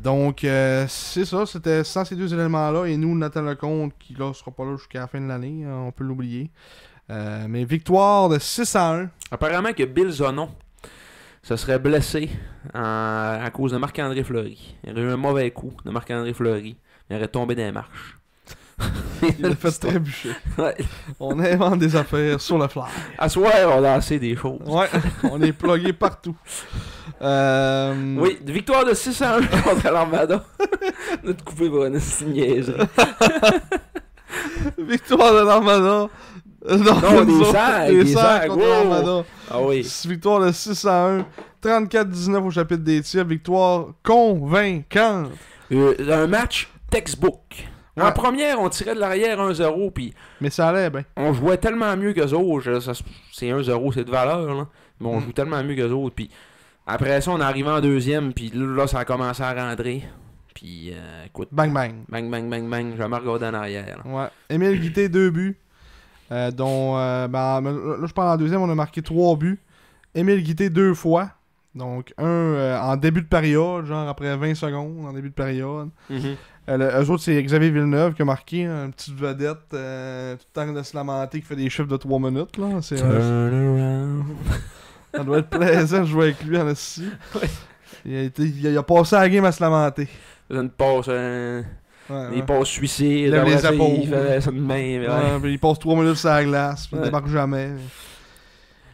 Donc, c'est ça, c'était sans ces deux éléments-là. Et nous, Nathan Lecomte, qui là sera pas là jusqu'à la fin de l'année, on peut l'oublier. Mais victoire de 6-1. Apparemment que Bill Zonon se serait blessé à cause de Marc-André Fleury. Il aurait eu un mauvais coup de Marc-André Fleury. Il aurait tombé dans les marches. Il a fait trébucher. Ouais. On invente des affaires sur le fly. À soir, on a lancé des choses. Ouais, on est plugué partout. Oui, victoire de 6-1 contre l'Armada. Notre coupé va une niaiserie. Victoire de l'Armada. Non, des sacs contre l'Armada. Ah oui. Victoire de 6-1. 34-19 au chapitre des tirs. Victoire convaincante. Un match textbook. Ouais. En première, on tirait de l'arrière 1-0, puis mais ça allait bien. on jouait tellement mieux qu'eux autres. C'est 1-0, c'est de valeur, là. Mais on joue tellement mieux qu'eux autres. Puis après ça, on est arrivé en deuxième, puis là, ça a commencé à rentrer. Puis, écoute. Bang bang. Bang, bang, bang, bang. J'ai jamais regardé en arrière. Là. Ouais. Émile Guité, 2 buts. Dont, là, je parle en deuxième, on a marqué 3 buts. Émile Guité, 2 fois. Donc, un en début de période, genre après 20 secondes, en début de période. Eux autres, c'est Xavier Villeneuve qui a marqué une petite vedette tout le temps de se lamenter qui fait des chiffres de 3 minutes. Là. C'est, Turn around. ça doit être plaisant de jouer avec lui en assis. Il a passé la game à se lamenter. Une passe, des passes suicides. Lève les épaules. Il fait ça de main. Puis il passe 3 minutes sur la glace, puis il débarque jamais.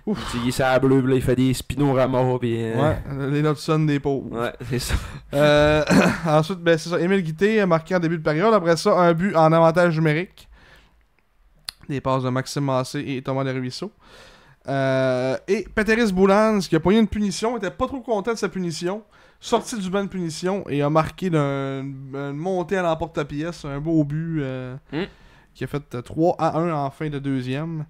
Il est sableux, là, il fait des spinoramas. Puis, ouais, les notes sonnent des pauvres. Ouais, c'est ça. Ensuite, ben, c'est ça. Émile Guité a marqué en début de période. Après ça, un but en avantage numérique. Des passes de Maxime Massé et Thomas Desruisseaux. Et Peteris Boulans, qui a pogné une punition, était pas trop content de sa punition. Sorti du banc de punition et a marqué une montée à l'emporte-pièce. Un beau but qui a fait 3-1 en fin de deuxième.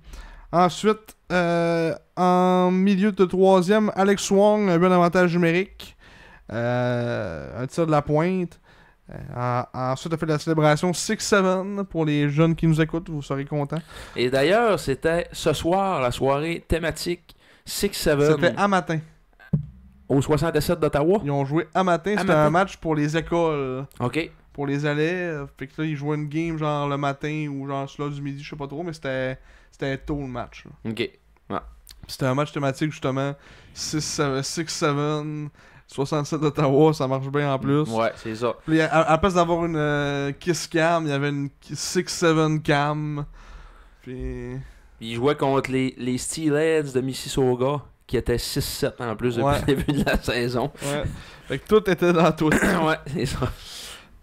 Ensuite, en milieu de troisième, Alex Wong, un bon avantage numérique. Un tir de la pointe. Ensuite, on a fait la célébration 6-7 pour les jeunes qui nous écoutent, vous serez contents. Et d'ailleurs, c'était ce soir, la soirée thématique 6-7. C'était à matin. Au 67 d'Ottawa. Ils ont joué à matin, c'était un match pour les écoles. OK. Pour les allées. Fait que là, ils jouaient une game genre le matin ou genre là du midi, je sais pas trop, mais c'était tôt le match. Là. OK. Ouais. C'était un match thématique justement 6-7, 67 d'Ottawa, ça marche bien en plus. Ouais, c'est ça. Puis à la place d'avoir une kiss cam, il y avait une 6-7 cam. Puis... Ils jouaient contre les Steelheads de Mississauga, qui étaient 6-7 en plus depuis le début de la saison. Ouais. Fait que tout était dans tout. Ouais, c'est ça.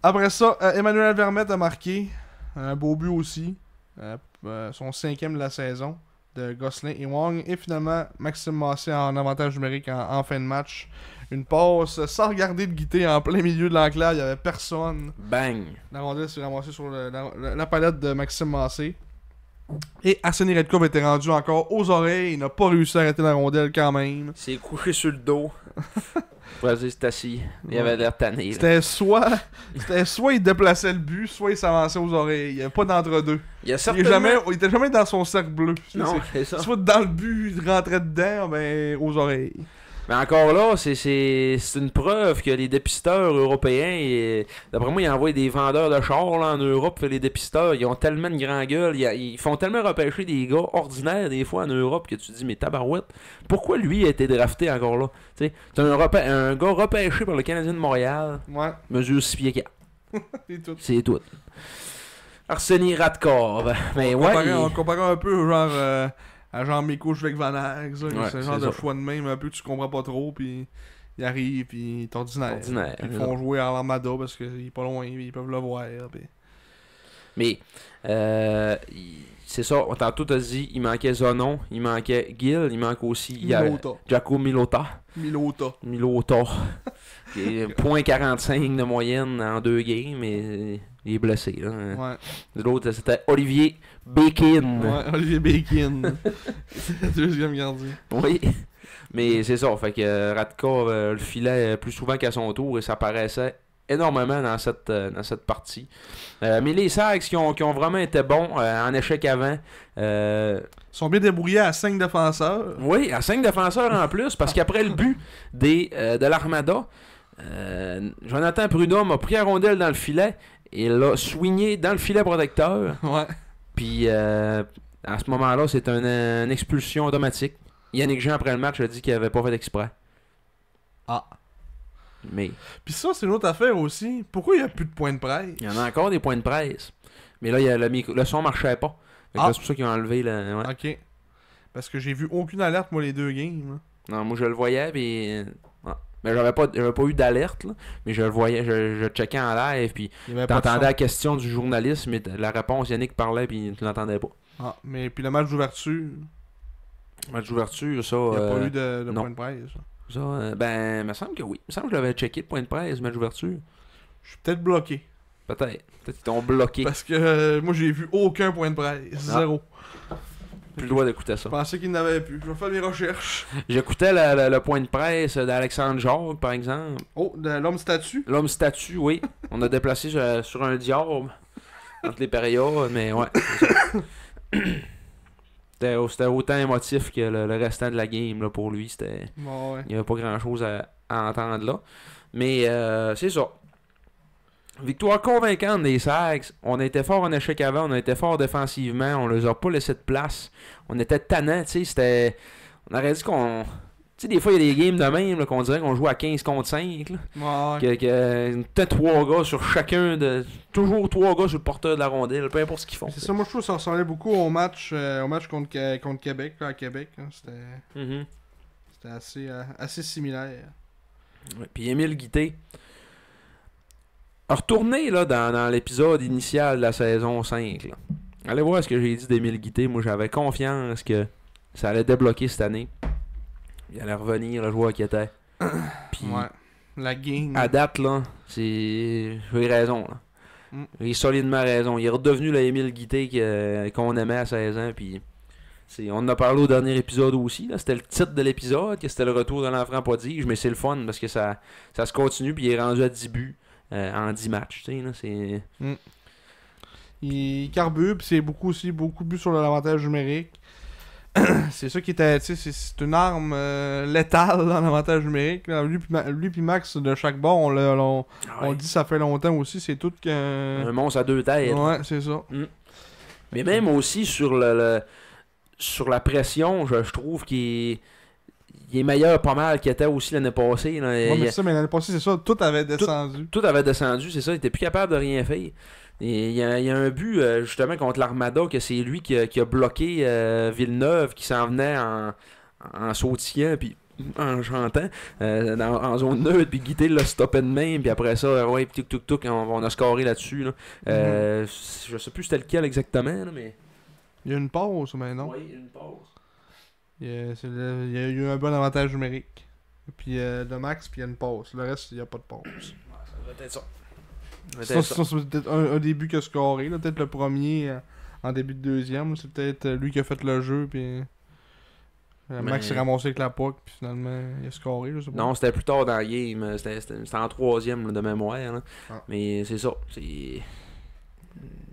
Après ça, Emmanuel Vermette a marqué un beau but aussi. Son 5e de la saison de Gosselin et Wong. Et finalement, Maxime Massé en avantage numérique en fin de match. Une passe sans regarder le Guité en plein milieu de l'enclave. Il n'y avait personne. Bang! La rondelle s'est ramassée sur la palette de Maxime Massé. Et Arsène Redkov était rendu encore aux oreilles. Il n'a pas réussi à arrêter la rondelle quand même. Il s'est couché sur le dos. Vas-y, c'est assis. Il avait l'air tanné. C'était soit il déplaçait le but, soit il s'avançait aux oreilles. Il n'y avait pas d'entre-deux. Il était jamais dans son cercle bleu. Non, c'est ça. Soit dans le but, il rentrait dedans, ben aux oreilles. Mais encore là, c'est une preuve que les dépisteurs européens, d'après moi, ils envoient des vendeurs de chars là, en Europe, les dépisteurs, ils ont tellement de grand gueule, ils font tellement repêcher des gars ordinaires des fois en Europe que tu te dis, mais tabarouette, pourquoi lui a été drafté encore là? C'est un gars repêché par le Canadien de Montréal, mesure 6 pieds 4. C'est tout. Arsène Radkov. Mais on comparait un peu genre à Jean-Miko Jvek Van Aert, c'est le genre de choix de même un peu que tu comprends pas trop, puis il arrive, puis il est ordinaire. Ordinaire. Puis ils font jouer à l'Armada parce qu'il est pas loin, ils peuvent le voir. Puis... Mais, c'est ça, tantôt t'as dit, il manquait Zonon, il manquait Gill, il manque aussi Jaco Milota. Qui est .45 de moyenne en 2 games, mais il est blessé. Là. Ouais. L'autre, c'était Olivier Bacon. Ouais, Olivier Bacon. C'est le deuxième gardien. Oui, mais c'est ça. Fait que Radka le filait plus souvent qu'à son tour et ça paraissait énormément dans cette partie. Mais les Sags qui ont vraiment été bons en échec avant. Ils sont bien débrouillés à 5 défenseurs. Oui, à 5 défenseurs en plus, parce qu'après le but de l'Armada, Jonathan Prudhomme a pris la rondelle dans le filet et l'a swingé dans le filet protecteur. Ouais. Puis à ce moment-là, c'est une expulsion automatique. Yannick Jean, après le match, a dit qu'il avait pas fait exprès. Ah. Mais. Puis ça, c'est une autre affaire aussi. Pourquoi il n'y a plus de points de presse? Il y en a encore des points de presse. Mais là, le son marchait pas. Fait que là, c'est pour ça qu'ils ont enlevé le. Ouais. Ok. Parce que j'ai vu aucune alerte, moi, les 2 games. Là. Non, moi, je le voyais, puis. Ouais. Mais j'avais pas eu d'alerte, là. Mais je le voyais, je checkais en live, puis t'entendais la question du journaliste, mais la réponse, Yannick parlait, puis tu l'entendais pas. Ah, mais puis le match d'ouverture. Le match d'ouverture, ça. Il n'y a pas eu de point de presse. Ça, ben, il me semble que oui. Il me semble que je l'avais checké, le point de presse, le match d'ouverture. Je suis peut-être bloqué. Peut-être qu'ils t'ont bloqué. Parce que moi, j'ai vu aucun point de presse. Zéro. Plus le droit d'écouter ça. Je pensais qu'il n'avait plus. Je vais faire mes recherches. J'écoutais le point de presse d'Alexandre Jacques, par exemple. Oh, de l'homme statue? L'homme statue, oui. On a déplacé sur un diable entre les périodes, mais ouais. C'était autant émotif que le restant de la game là, pour lui. Bon, ouais. Il n'y avait pas grand-chose à entendre là. Mais c'est ça. Victoire convaincante des Sags. On a été fort en échec avant, on a été fort défensivement, on les a pas laissé de place. On était tannants, tu sais, c'était... On aurait dit qu'on... Tu sais, des fois, il y a des games de même, là, qu'on dirait qu'on joue à 15 contre 5. Là. Ouais. Peut-être 3 gars sur chacun de... Toujours 3 gars sur le porteur de la rondelle, peu importe ce qu'ils font. C'est ça, moi je trouve que ça ressemblait beaucoup au match contre Québec, là, à Québec. Là. C'était assez similaire. Ouais, puis Émile Guité a retourné là, dans l'épisode initial de la saison 5. Là. Allez voir ce que j'ai dit d'Émile Guité. Moi, j'avais confiance que ça allait débloquer cette année. Il allait revenir, le joueur qui était. Puis, ouais. La game. À date, là, j'ai raison. Là. J'ai solidement raison. Il est redevenu le Émile Guité qu'on aimait à 16 ans. Puis, on en a parlé au dernier épisode aussi. Là. C'était le titre de l'épisode, que c'était le retour de l'enfant prodige. Mais c'est le fun parce que ça se continue. Puis il est rendu à 10 buts. En 10 matchs, tu sais, là, c'est... Il carbure, puis c'est beaucoup but sur l'avantage numérique. C'est ça qui était, tu sais, c'est une arme létale dans l'avantage numérique. Là. Lui puis Max, de chaque bord, on dit ça fait longtemps aussi, c'est tout qu'un... Un monstre à 2 têtes. Ouais, c'est ça. Mais même aussi sur sur la pression, je trouve qu'il est meilleur pas mal qu'il était aussi l'année passée. Là. Ouais, mais l'année passée, c'est ça, tout avait descendu. Tout avait descendu, c'est ça, il était plus capable de rien faire. Et il y a un but, justement, contre l'Armada, que c'est lui qui a bloqué Villeneuve, qui s'en venait en sautillant, puis en chantant, en zone neutre, puis Guité l'a stoppé de main, puis après ça, ouais, tuk, on a scoré là-dessus. Là. Je sais plus c'était lequel exactement, là, mais... Il y a une pause, mais non. Oui, une pause. Il y a eu un bon avantage numérique. Puis de Max, puis il y a une pause. Le reste, il n'y a pas de pause. Ouais, ça doit être ça. Sinon, c'est peut-être un début qui a scoré. Peut-être le premier en début de deuxième. C'est peut-être lui qui a fait le jeu. Puis Max s'est ramassé avec la puck. Puis finalement, il a scoré. Je sais pas. Non, c'était plus tard dans le game. C'était en troisième là, de mémoire. Là. Ah. Mais c'est ça. C'est...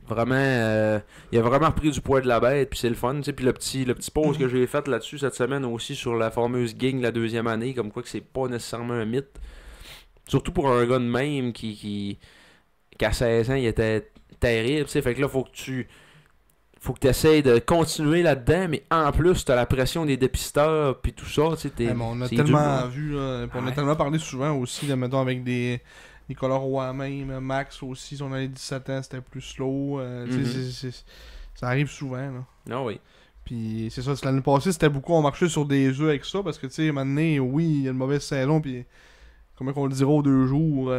Vraiment, il a vraiment repris du poids de la bête, puis c'est le fun, tu sais. Puis le petit pause que j'ai fait là-dessus cette semaine aussi sur la fameuse gang la deuxième année, comme quoi que c'est pas nécessairement un mythe. Surtout pour un gars de même qu'à 16 ans, il était terrible, tu sais. Fait que là, faut que tu essayes de continuer là-dedans, mais en plus, t'as la pression des dépisteurs, puis tout ça, tu sais. On a tellement vu, là, on a tellement parlé souvent aussi, là, mettons, avec des Nicolas même, Max aussi, on avait 17 ans, c'était plus slow. Ça arrive souvent. Là. Ah oui. Puis c'est ça, l'année passée, c'était beaucoup, on marchait sur des œufs avec ça, parce que tu sais, maintenant, oui, il y a une mauvaise saison, puis comment on le dira aux 2 jours.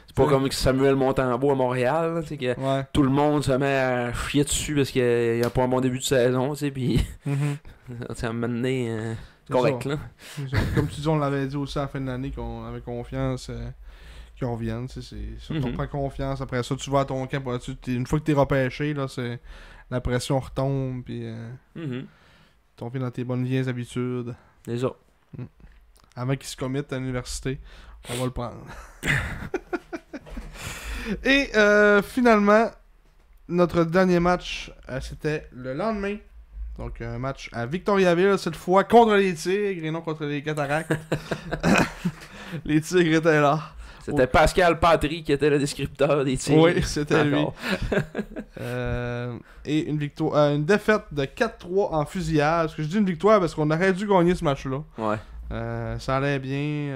C'est pas comme Samuel Montembeau à Montréal, tu sais, que Ouais. tout le monde se met à chier dessus parce qu'il n'y a pas un bon début de saison, tu sais, pis ça m'a mené correct, ça. là. Comme tu dis, on l'avait dit aussi à la fin de l'année qu'on avait confiance qu'ils reviennent. Tu sais, on prend confiance. Après ça, tu vas à ton camp. Une fois que t'es repêché, là, la pression retombe. Puis tu reviens dans tes bonnes vieilles habitudes. C'est ça. Avant qu'il se commette à l'université, on va le prendre. Et finalement, notre dernier match, c'était le lendemain. Donc un match à Victoriaville, cette fois contre les Tigres et non contre les Cataractes. Les Tigres étaient là. C'était Pascal Patry qui était le descripteur des Tigres. Oui, c'était lui. Et une défaite de 4-3 en fusillade. Parce que je dis une victoire parce qu'on aurait dû gagner ce match-là. Ouais. Ça allait bien.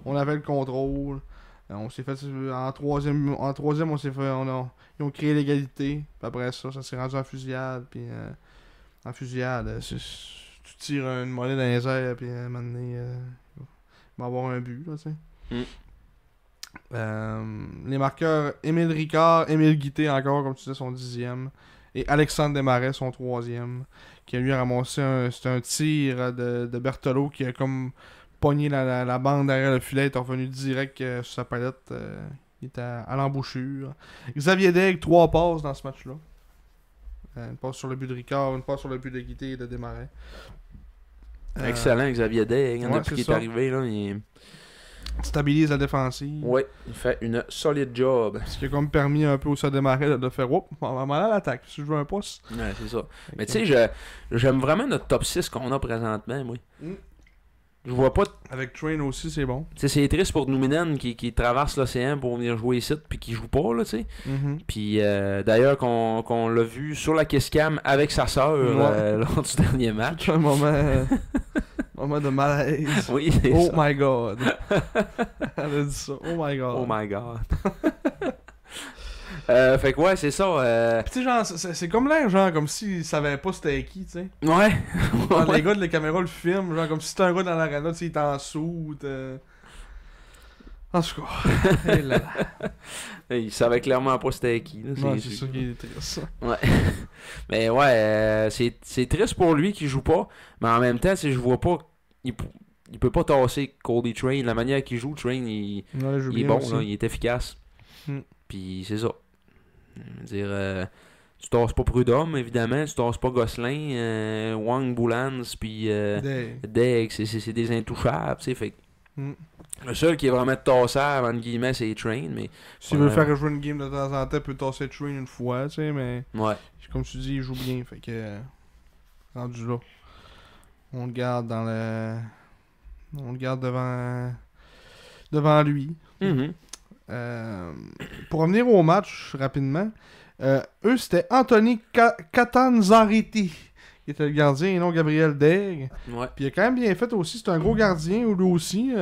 On avait le contrôle. On s'est fait en troisième on s'est fait ils ont créé l'égalité. Puis après ça s'est rendu en fusillade. Puis en fusillade, tu tires une monnaie dans les airs. Puis à un moment donné, il va y avoir un but, là, tu sais. Les marqueurs Émile Ricard, Émile Guité encore, comme tu disais, son 10e. Et Alexandre Desmarais, son 3e. Qui a lui ramassé un tir de Berthelot qui a comme pogné la bande derrière le filet. Il est revenu direct sur sa palette. Il était à l'embouchure. Xavier Daigle, 3 passes dans ce match-là. Une passe sur le but de Ricard, une passe sur le but de Guité et de Desmarais. Excellent, Xavier Daigle. Ouais, Depuis qu'il est arrivé, là, il stabilise la défensive. Oui, il fait une solide job. Ce qui a comme permis un peu aussi à Desmarais de faire « on va aller à l'attaque, si je veux un poste. » Ouais, c'est ça. Mais tu sais, j'aime vraiment notre top 6 qu'on a présentement, moi. Je vois pas... Avec Train aussi, c'est bon. Tu sais, c'est triste pour Nouminen qui traverse l'océan pour venir jouer ici puis qui joue pas, là, tu sais. Puis d'ailleurs, qu'on l'a vu sur la kiss cam avec sa sœur lors du dernier match. Un moment de malaise. Oui, c'est oh ça. My God. Elle a dit ça. Oh my God. Oh my God. Fait que ouais, c'est ça. Pis tu sais, genre, c'est comme l'air, genre, comme s'ils savaient pas c'était qui, tu sais. Ouais. Genre, les gars de la caméra le filment, genre, comme si c'était un gars dans l'arena, tu sais, il est en soute. En tout cas. Et là. Il savait clairement pas c'était qui. Là. C'est ça qui est triste. Ouais. Mais ouais, c'est triste pour lui qu'il joue pas. Mais en même temps, si je vois pas. Il peut pas tasser Cody Train. La manière qu'il joue, Train, il est bon, là, il est efficace. Puis c'est ça. Je veux dire, tu tasses pas Prudhomme, évidemment. Tu tasses pas Gosselin, Wang Boulans, puis Daigle. C'est des intouchables, tu sais. Fait le seul qui est vraiment tassable, entre guillemets, c'est Train. Mais s'il veut faire jouer une game de temps en temps, il peut tasser Train une fois, tu sais, mais ouais. Comme tu dis, il joue bien, fait que rendu là. On le garde dans le. On le garde devant lui. Pour revenir au match rapidement, eux c'était Anthony Catanzariti qui était le gardien et non Gabriel Daigle. Ouais. Puis il a quand même bien fait aussi, c'est un gros gardien lui aussi.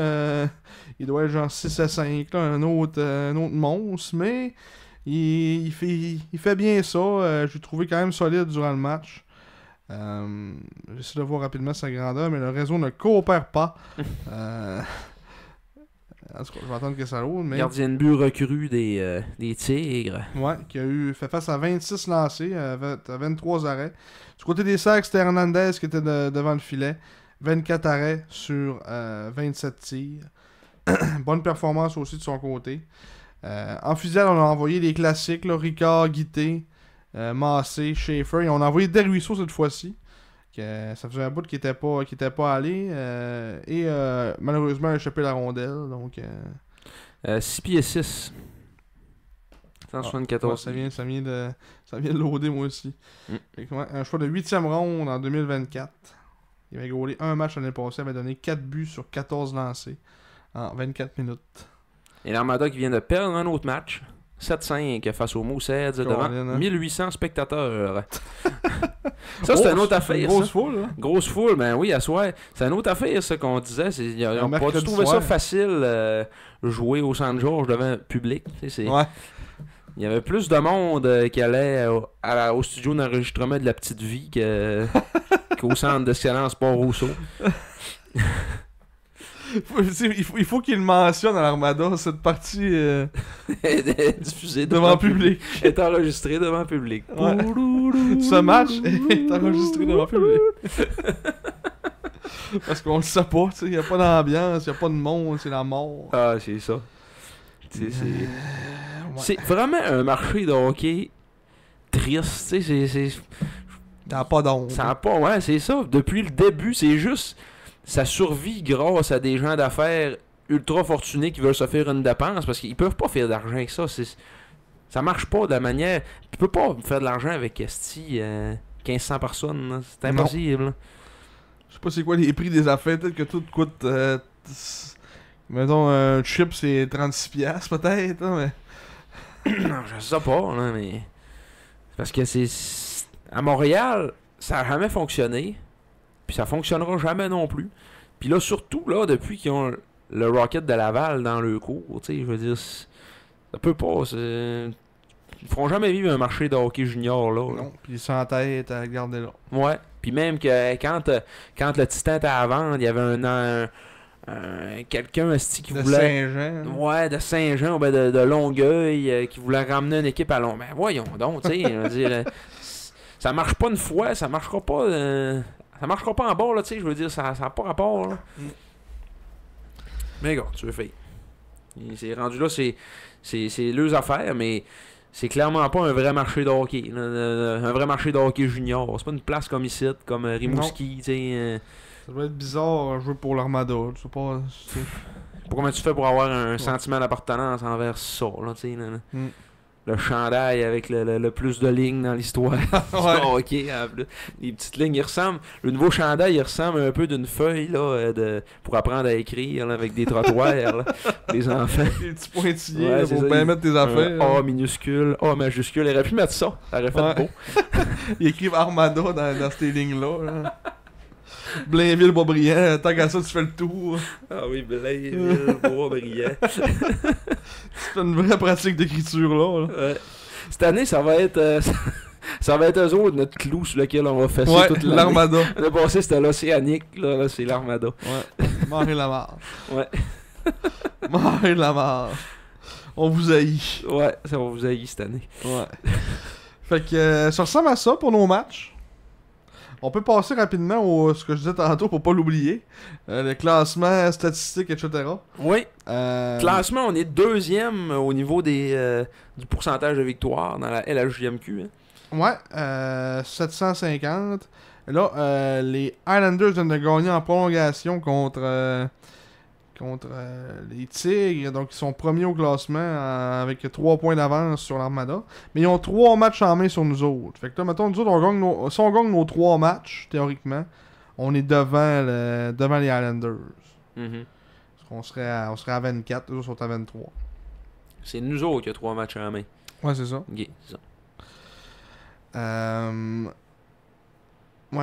Il doit être genre 6 à 5, là, un autre monstre, mais il fait bien ça. Je l'ai trouvé quand même solide durant le match. J'essaie de voir rapidement sa grandeur, mais le réseau ne coopère pas. En tout cas, je vais attendre que ça roule. Mais... Gardien de but recru des Tigres. Ouais, qui a fait face à 26 lancés, à 23 arrêts. Du côté des Sacs, c'était Hernandez qui était devant le filet. 24 arrêts sur 27 tirs. Bonne performance aussi de son côté. En fusillade, on a envoyé les classiques, là, Ricard, Guité, Massé, Schaefer. Et on a envoyé Desruisseaux cette fois-ci. Ça faisait un bout qui était pas allé. Et malheureusement, a échappé la rondelle. Donc, 6 pieds 6. 174. Ouais, ça vient de loader, moi aussi. Fait que, ouais, un choix de 8e ronde en 2024. Il avait gaulé un match l'année passée. Il avait donné 4 buts sur 14 lancés en 24 minutes. Et l'Armada qui vient de perdre un autre match. 7-5 face aux Mooseheads devant 1800 spectateurs. Ça, c'est une autre affaire. Grosse foule, hein? Grosse foule, ben oui, à soir. C'est une autre affaire, ça qu'on disait. Ils ont pas trouvé ça facile jouer au San George devant un public. Ouais. Il y avait plus de monde qui allait au studio d'enregistrement de La Petite Vie qu'au centre d'excellence Port-Rousseau. Il faut qu'il le mentionne à l'Armada, cette partie Diffusée devant public. Est enregistrée devant public. Ouais. Ce match est enregistré devant public. Parce qu'on le sait pas, tu sais, y a pas d'ambiance, y a pas de monde, c'est la mort. Ah, c'est ça. C'est vraiment un marché de hockey triste, tu sais, c'est... T'as pas d'onde. Ça a pas, ouais, c'est ça. Depuis le début, c'est juste... Ça survit grâce à des gens d'affaires ultra fortunés qui veulent se faire une dépense parce qu'ils peuvent pas faire d'argent avec ça. Ça marche pas de la manière... Tu peux pas faire de l'argent avec 1500 personnes, là. C'est impossible. Je sais pas c'est quoi les prix des affaires, peut-être que tout coûte... mettons, un chip c'est 36$ peut-être, hein, mais... Non, je sais pas, là, mais... Parce que c'est... À Montréal, ça a jamais fonctionné. Puis ça fonctionnera jamais non plus. Puis là, surtout, là, depuis qu'ils ont le Rocket de Laval dans le cours, tu sais, je veux dire... Ça peut pas, Ils feront jamais vivre un marché de hockey junior, là. Non, puis sans tête à garder là. Ouais. Puis même que quand le Titan était à vendre, il y avait quelqu'un qui de voulait... Saint-Jean. Ouais, de Saint-Jean, ben de Longueuil, qui voulait ramener une équipe à Longueuil. Ben voyons donc, tu sais, je veux dire... Ça marche pas une fois, ça marchera pas... Ça marchera pas en bas, là, tu sais, je veux dire, ça a pas rapport, là. Mais gars, tu veux faire. C'est rendu là, c'est leurs affaires, mais c'est clairement pas un vrai marché de hockey. Un vrai marché de hockey junior. C'est pas une place comme ici, comme Rimouski, tu sais. Ça doit être bizarre jouer pour l'Armada, je sais pas. Comment tu fais pour avoir un sentiment d'appartenance envers ça, là, tu sais. Le chandail avec le plus de lignes dans l'histoire. Ok, les petites lignes, il ressemble. Le nouveau chandail, il ressemble un peu d'une feuille là, pour apprendre à écrire là, avec des trottoirs, là, les enfants. Des petits pointillés là, pour bien mettre tes affaires. A minuscule, A majuscule. Il aurait pu mettre ça. Ça aurait fait beau. Ils écrivent Armada dans ces lignes-là. Là. Blainville, Boisbriand, tant qu'à ça, tu fais le tour. Ah oui, Blainville, Boisbriand. C'est une vraie pratique d'écriture là. Ouais. Cette année, ça va être. Ça va être eux autres, notre clou sur lequel on va fesser toute l'année. l'Armada. L'année passée, c'était l'Océanique, là c'est l'Armada. Ouais, Marie Lamarre. Ouais. Marie Lamarre. On vous haït. Ouais, ça va vous haïr cette année. Ouais. Fait que ça ressemble à ça pour nos matchs. On peut passer rapidement au ce que je disais tantôt pour pas l'oublier. Le classement, statistiques, etc. Oui. Classement, on est deuxième au niveau du pourcentage de victoire dans la LHJMQ. Hein. Ouais, 750. Là, les Islanders viennent de gagner en prolongation contre les Tigres. Donc, ils sont premiers au classement avec 3 points d'avance sur l'Armada. Mais ils ont 3 matchs en main sur nous autres. Fait que là, mettons, nous autres, si on gagne nos 3 matchs, théoriquement, on est devant les Islanders. On serait à 24, eux autres sont à 23. C'est nous autres qui a 3 matchs en main. Ouais, c'est ça. Ok, c'est ça. Ouais,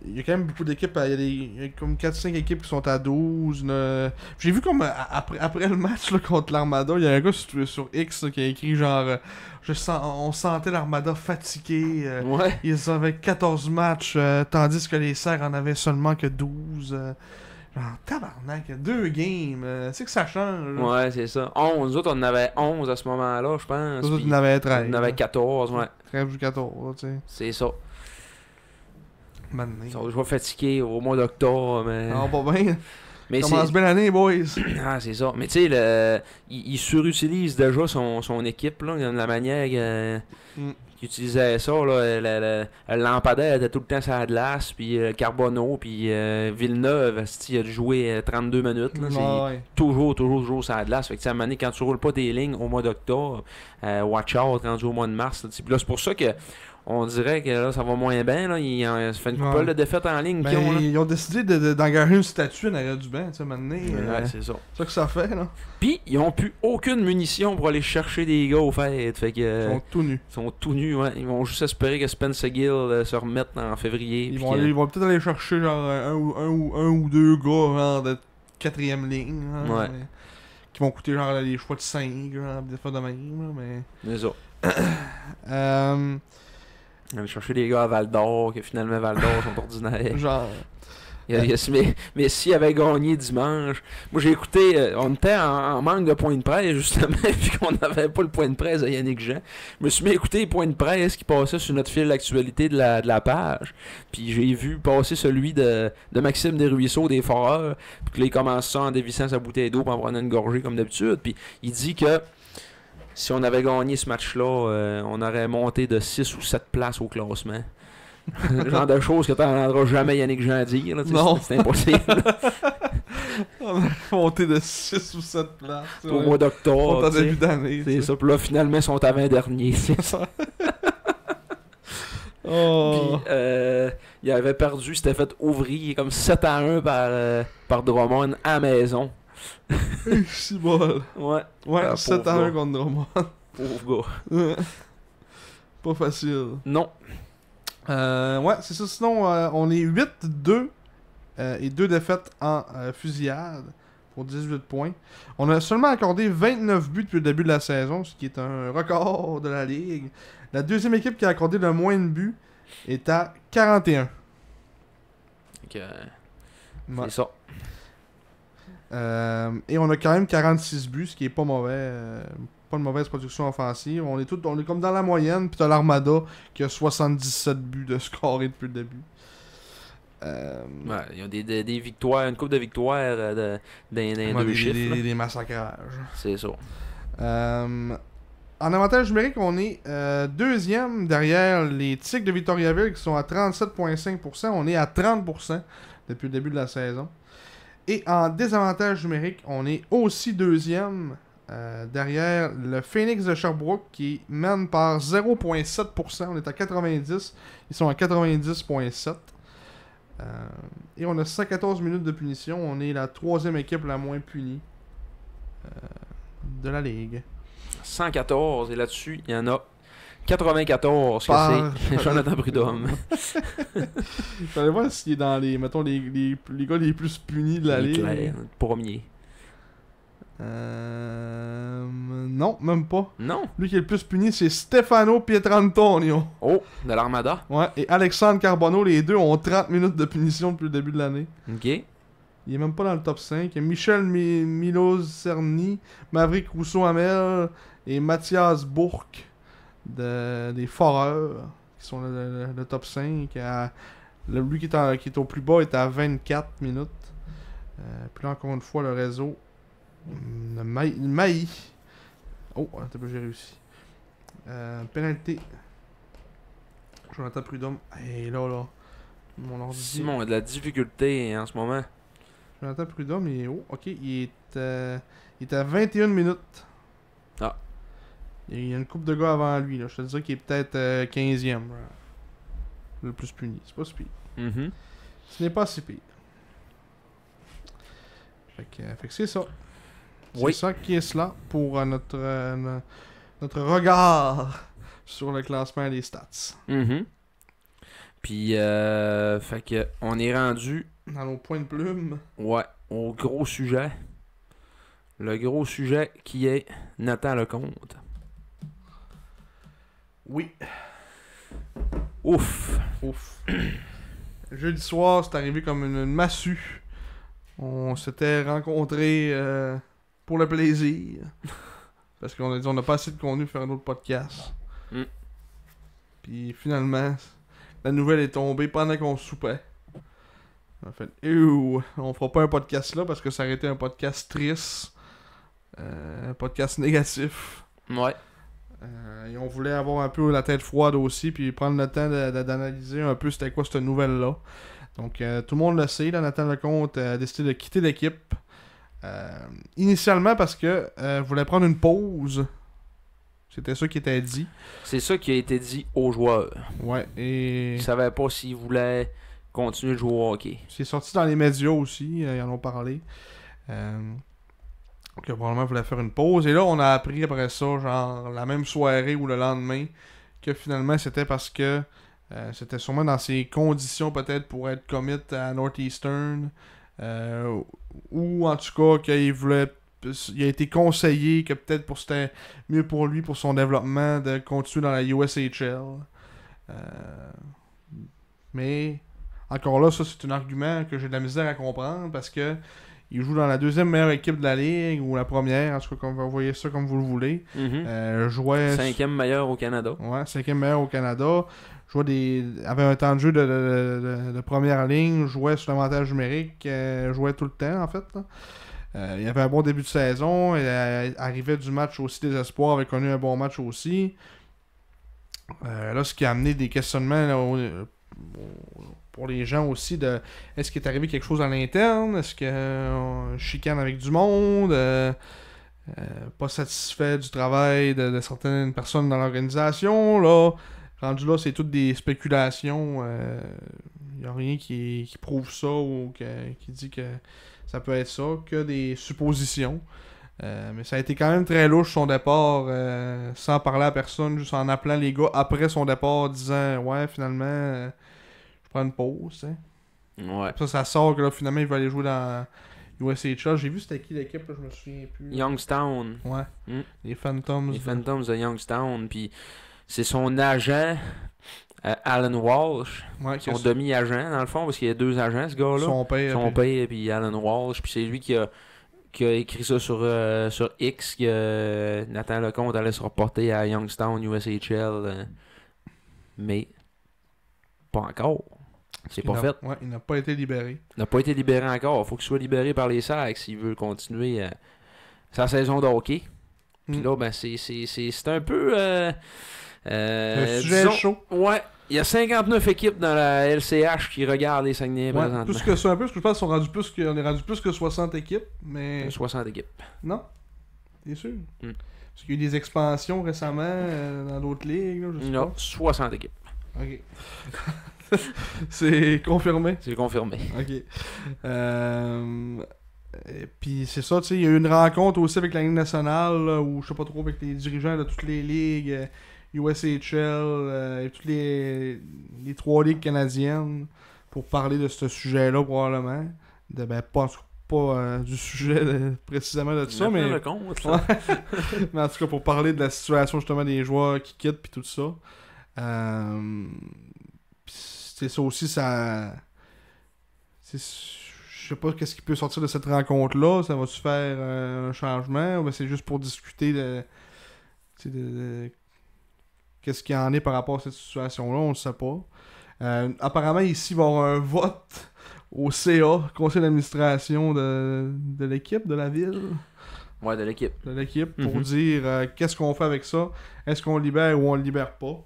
il y a quand même beaucoup d'équipes. Il y a comme 4-5 équipes qui sont à 12. J'ai vu comme après le match là, contre l'Armada, il y a un gars sur X là, qui a écrit genre on sentait l'Armada fatigué. Ouais. Ils avaient 14 matchs, tandis que les Serres en avaient seulement que 12. Genre, tabarnak, 2 games. C'est que ça change. Là. Ouais, c'est ça. 11. Nous autres, on en avait 11 à ce moment-là, je pense. Nous autres, on en avait 13. On en avait 14, ouais. 13 ou 14, tu sais. C'est ça. Maintenant. Ils sont déjà fatigués au mois d'octobre, mais... Non, pas bien. Mais commence bien l'année, boys. Ah, c'est ça. Mais tu sais, il surutilise déjà son équipe, là, de la manière qu'il utilisait ça, là. Le lampadaire était tout le temps sur la glace, puis Carbonneau, puis Villeneuve, il a dû jouer 32 minutes, là. C'est toujours sur la glace. Fait que, à un moment donné, quand tu roules pas tes lignes au mois d'octobre, watch out, rendu au mois de mars, là, puis là, c'est pour ça que on dirait que là, ça va moins bien. Là. Ça fait une couple de défaites en ligne. Ils ont décidé d'engager une statue en arrière du banc, tu sais, maintenant. Ouais, c'est ça. C'est ça que ça fait, là. Puis, ils ont plus aucune munition pour aller chercher des gars au fait. Fait que, ils sont tout nus. Ils sont tout nus, ouais. Ils vont juste espérer que Spencer Gill se remette en février. Ils vont peut-être aller chercher genre un ou 2 gars genre, de 4ème ligne. Hein, ouais. Qui vont coûter genre les choix de 5, genre, des fois de même. Mais... C'est ça. Aller chercher des gars à Val-d'Or, que finalement Val-d'Or sont ordinaires. Genre. Mais s'il avait gagné dimanche, moi j'ai écouté, on était en manque de point de presse justement, puis qu'on n'avait pas le point de presse de Yannick Jean. Je me suis mis à écouter les points de presse qui passaient sur notre fil d'actualité de la page, puis j'ai vu passer celui de Maxime Desruisseaux des Foreurs, puis que là, il commence ça en dévissant sa bouteille d'eau pour en prendre une gorgée comme d'habitude, puis il dit que si on avait gagné ce match-là, on aurait monté de 6 ou 7 places au classement. Le genre de choses que tu n'entendras jamais Yannick Jean dire. Là, non. C'est impossible. On a monté de 6 ou 7 places. Au mois d'octobre. En début d'année. C'est ça. Puis là, finalement, ils sont avant-dernier. C'est ça. Oh. Puis, il avait perdu, il s'était fait ouvrir comme 7-1 par Drummond à la maison. C'est bon. Ouais. Ouais, Ah, 7-1 contre Drummond. Pauvre gars. Pas facile. Non. Ouais, c'est ça. Sinon, on est 8-2 et 2 défaites en fusillade pour 18 points. On a seulement accordé 29 buts depuis le début de la saison, ce qui est un record de la Ligue. La deuxième équipe qui a accordé le moins de buts est à 41. Okay. Ouais. C'est ça. Et on a quand même 46 buts, ce qui est pas mauvais. Pas de mauvaise production offensive. On est comme dans la moyenne. Puis t'as l'Armada qui a 77 buts de scorés depuis le début. Ouais, il y a des victoires, une couple de victoires dans deux chiffres. Des massacrages. C'est ça. En avantage numérique, on est deuxième derrière les Tigres de Victoriaville qui sont à 37,5%. On est à 30% depuis le début de la saison. Et en désavantage numérique, on est aussi deuxième derrière le Phoenix de Sherbrooke qui mène par 0,7%. On est à 90. Ils sont à 90,7%. Et on a 114 minutes de punition. On est la troisième équipe la moins punie de la Ligue. 114, et là-dessus, il y en a 94 que c'est Jonathan Prudhomme. Il fallait voir s'il est dans les, mettons, les gars les plus punis de la Ligue. Clair, premier. Non, même pas. Non. Lui qui est le plus puni, c'est Stefano Pietrantonio. Oh, de l'Armada. Ouais, et Alexandre Carbonneau, les deux ont 30 minutes de punition depuis le début de l'année. Ok. Il est même pas dans le top 5. Il y a Michel Miloserni, Maverick Rousseau-Hamel et Mathias Bourque des Foreurs, qui sont le top 5. Lui qui est au plus bas est à 24 minutes. Puis là, encore une fois, le réseau Maï. Oh, attends, j'ai réussi. Pénalité. Jonathan Prudhomme. Et là. Mon ordi. Simon a de la difficulté en ce moment. Jonathan Prudhomme, il est haut. Ok, il est à 21 minutes. Ah. Il y a une couple de gars avant lui. Là. Je te dirais qu'il est peut-être 15e. Le plus puni. C'est pas si pire. Mm-hmm. Ce n'est pas si pire. Fait que c'est ça. Oui. C'est ça qui est cela pour notre regard sur le classement des stats. Mm-hmm. Puis, fait que on est rendu... Dans nos points de plume. Ouais, au gros sujet. Le gros sujet qui est Nathan Lecomte. Oui. Ouf. Jeudi soir, c'est arrivé comme une massue. On s'était rencontrés pour le plaisir. Parce qu'on a dit on n'a pas assez de contenu pour faire un autre podcast. Mm. Puis finalement, la nouvelle est tombée pendant qu'on soupait. On a fait on fera pas un podcast là parce que ça aurait été un podcast triste. Un podcast négatif. Ouais. Et on voulait avoir un peu la tête froide aussi, puis prendre le temps d'analyser un peu c'était quoi cette nouvelle-là. Donc tout le monde le sait, là, Nathan Lecomte a décidé de quitter l'équipe. Initialement parce que voulait prendre une pause. C'était ça qui était dit. C'est ça qui a été dit aux joueurs. Ouais, et... Ils savaient pas s'ils voulaient continuer de jouer au hockey. C'est sorti dans les médias aussi, ils en ont parlé. Donc probablement voulait faire une pause. Et là, on a appris après ça, genre la même soirée ou le lendemain, que finalement c'était parce que c'était sûrement dans ses conditions peut-être pour être commit à Northeastern. Ou en tout cas qu'il voulait. Il a été conseillé que peut-être c'était mieux pour lui, pour son développement, de continuer dans la USHL. Mais encore là, ça c'est un argument que j'ai de la misère à comprendre parce que il joue dans la deuxième meilleure équipe de la ligue ou la première, en tout cas, vous voyez ça comme vous le voulez. Jouait... Cinquième meilleur au Canada. Ouais, cinquième meilleur au Canada. Avait un temps de jeu de première ligne, jouait sur l'avantage numérique, jouait tout le temps en fait. Il avait un bon début de saison, il arrivait du match aussi des espoirs, avait connu un bon match aussi. Là, ce qui a amené des questionnements là, pour les gens aussi de est-ce qu'il est arrivé quelque chose à l'interne, est-ce que chicane avec du monde, pas satisfait du travail de certaines personnes dans l'organisation, là. Rendu là, c'est toutes des spéculations. Il n'y a rien qui prouve ça ou qui dit que ça peut être ça, que des suppositions. Mais ça a été quand même très louche son départ, sans parler à personne, juste en appelant les gars après son départ, disant ouais, finalement, je prends une pause. T'sais. Ouais. Ça sort que là, finalement, il va aller jouer dans USHL. J'ai vu c'était qui l'équipe, là, je me souviens plus. Youngstown. Ouais. Les Phantoms. Les Phantoms de Youngstown. Puis c'est son agent, Alan Walsh, son demi-agent, dans le fond, parce qu'il y a deux agents, ce gars-là. Son père et puis Alan Walsh. Puis c'est lui qui a écrit ça sur X, que Nathan Lecomte allait se reporter à Youngstown, USHL. Mais pas encore. C'est pas fait. Ouais, il n'a pas été libéré. Il n'a pas été libéré encore. Il faut qu'il soit libéré par les Sacs s'il veut continuer sa saison de hockey. Puis là, ben, c'est un peu... un sujet chaud. Ouais. Il y a 59 équipes dans la LCH qui regardent les Saguenay présentement. Plus que ça, un peu, parce que je pense qu'on est rendu plus que 60 équipes, mais... 60 équipes. Non? T'es sûr? Parce qu'il y a eu des expansions récemment dans d'autres ligues, là, je sais pas. 60 équipes. Ok. C'est confirmé? C'est confirmé. Ok. Puis c'est ça, tu sais, il y a eu une rencontre aussi avec la Ligue nationale, là, où je sais pas trop, avec les dirigeants de toutes les ligues... USHL et toutes les trois ligues canadiennes pour parler de ce sujet-là probablement. Pas du sujet précisément de tout ça, mais... Le compte, mais en tout cas pour parler de la situation justement des joueurs qui quittent puis tout ça. C'est ça aussi, ça... Je sais pas qu'est-ce qui peut sortir de cette rencontre-là. Ça va-tu faire un changement ou c'est juste pour discuter de qu'est-ce qu'il y en est par rapport à cette situation-là, on ne sait pas. Apparemment, ici, il va y avoir un vote au CA, conseil d'administration de l'équipe, de la ville. Ouais, de l'équipe. De l'équipe, pour dire qu'est-ce qu'on fait avec ça. Est-ce qu'on le libère ou on le libère pas.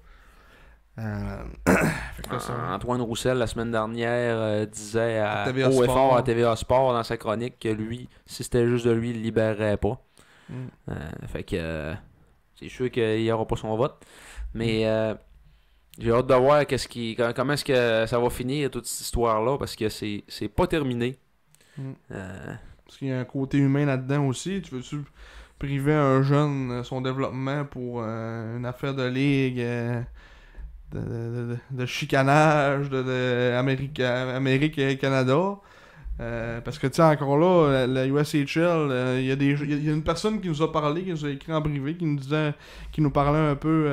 Antoine Roussel, la semaine dernière, disait haut et fort à TVA Sport dans sa chronique que lui, si c'était juste de lui, il le libérerait pas. Fait que c'est sûr qu'il n'y aura pas son vote. Mais j'ai hâte de voir comment est-ce que ça va finir toute cette histoire-là, parce que c'est pas terminé. Parce qu'il y a un côté humain là-dedans aussi. Tu veux-tu priver un jeune son développement pour une affaire de ligue, de chicanage, Amérique et Canada? Parce que tu sais, encore là, la USHL, il y a une personne qui nous a parlé, qui nous a écrit en privé, qui nous parlait un peu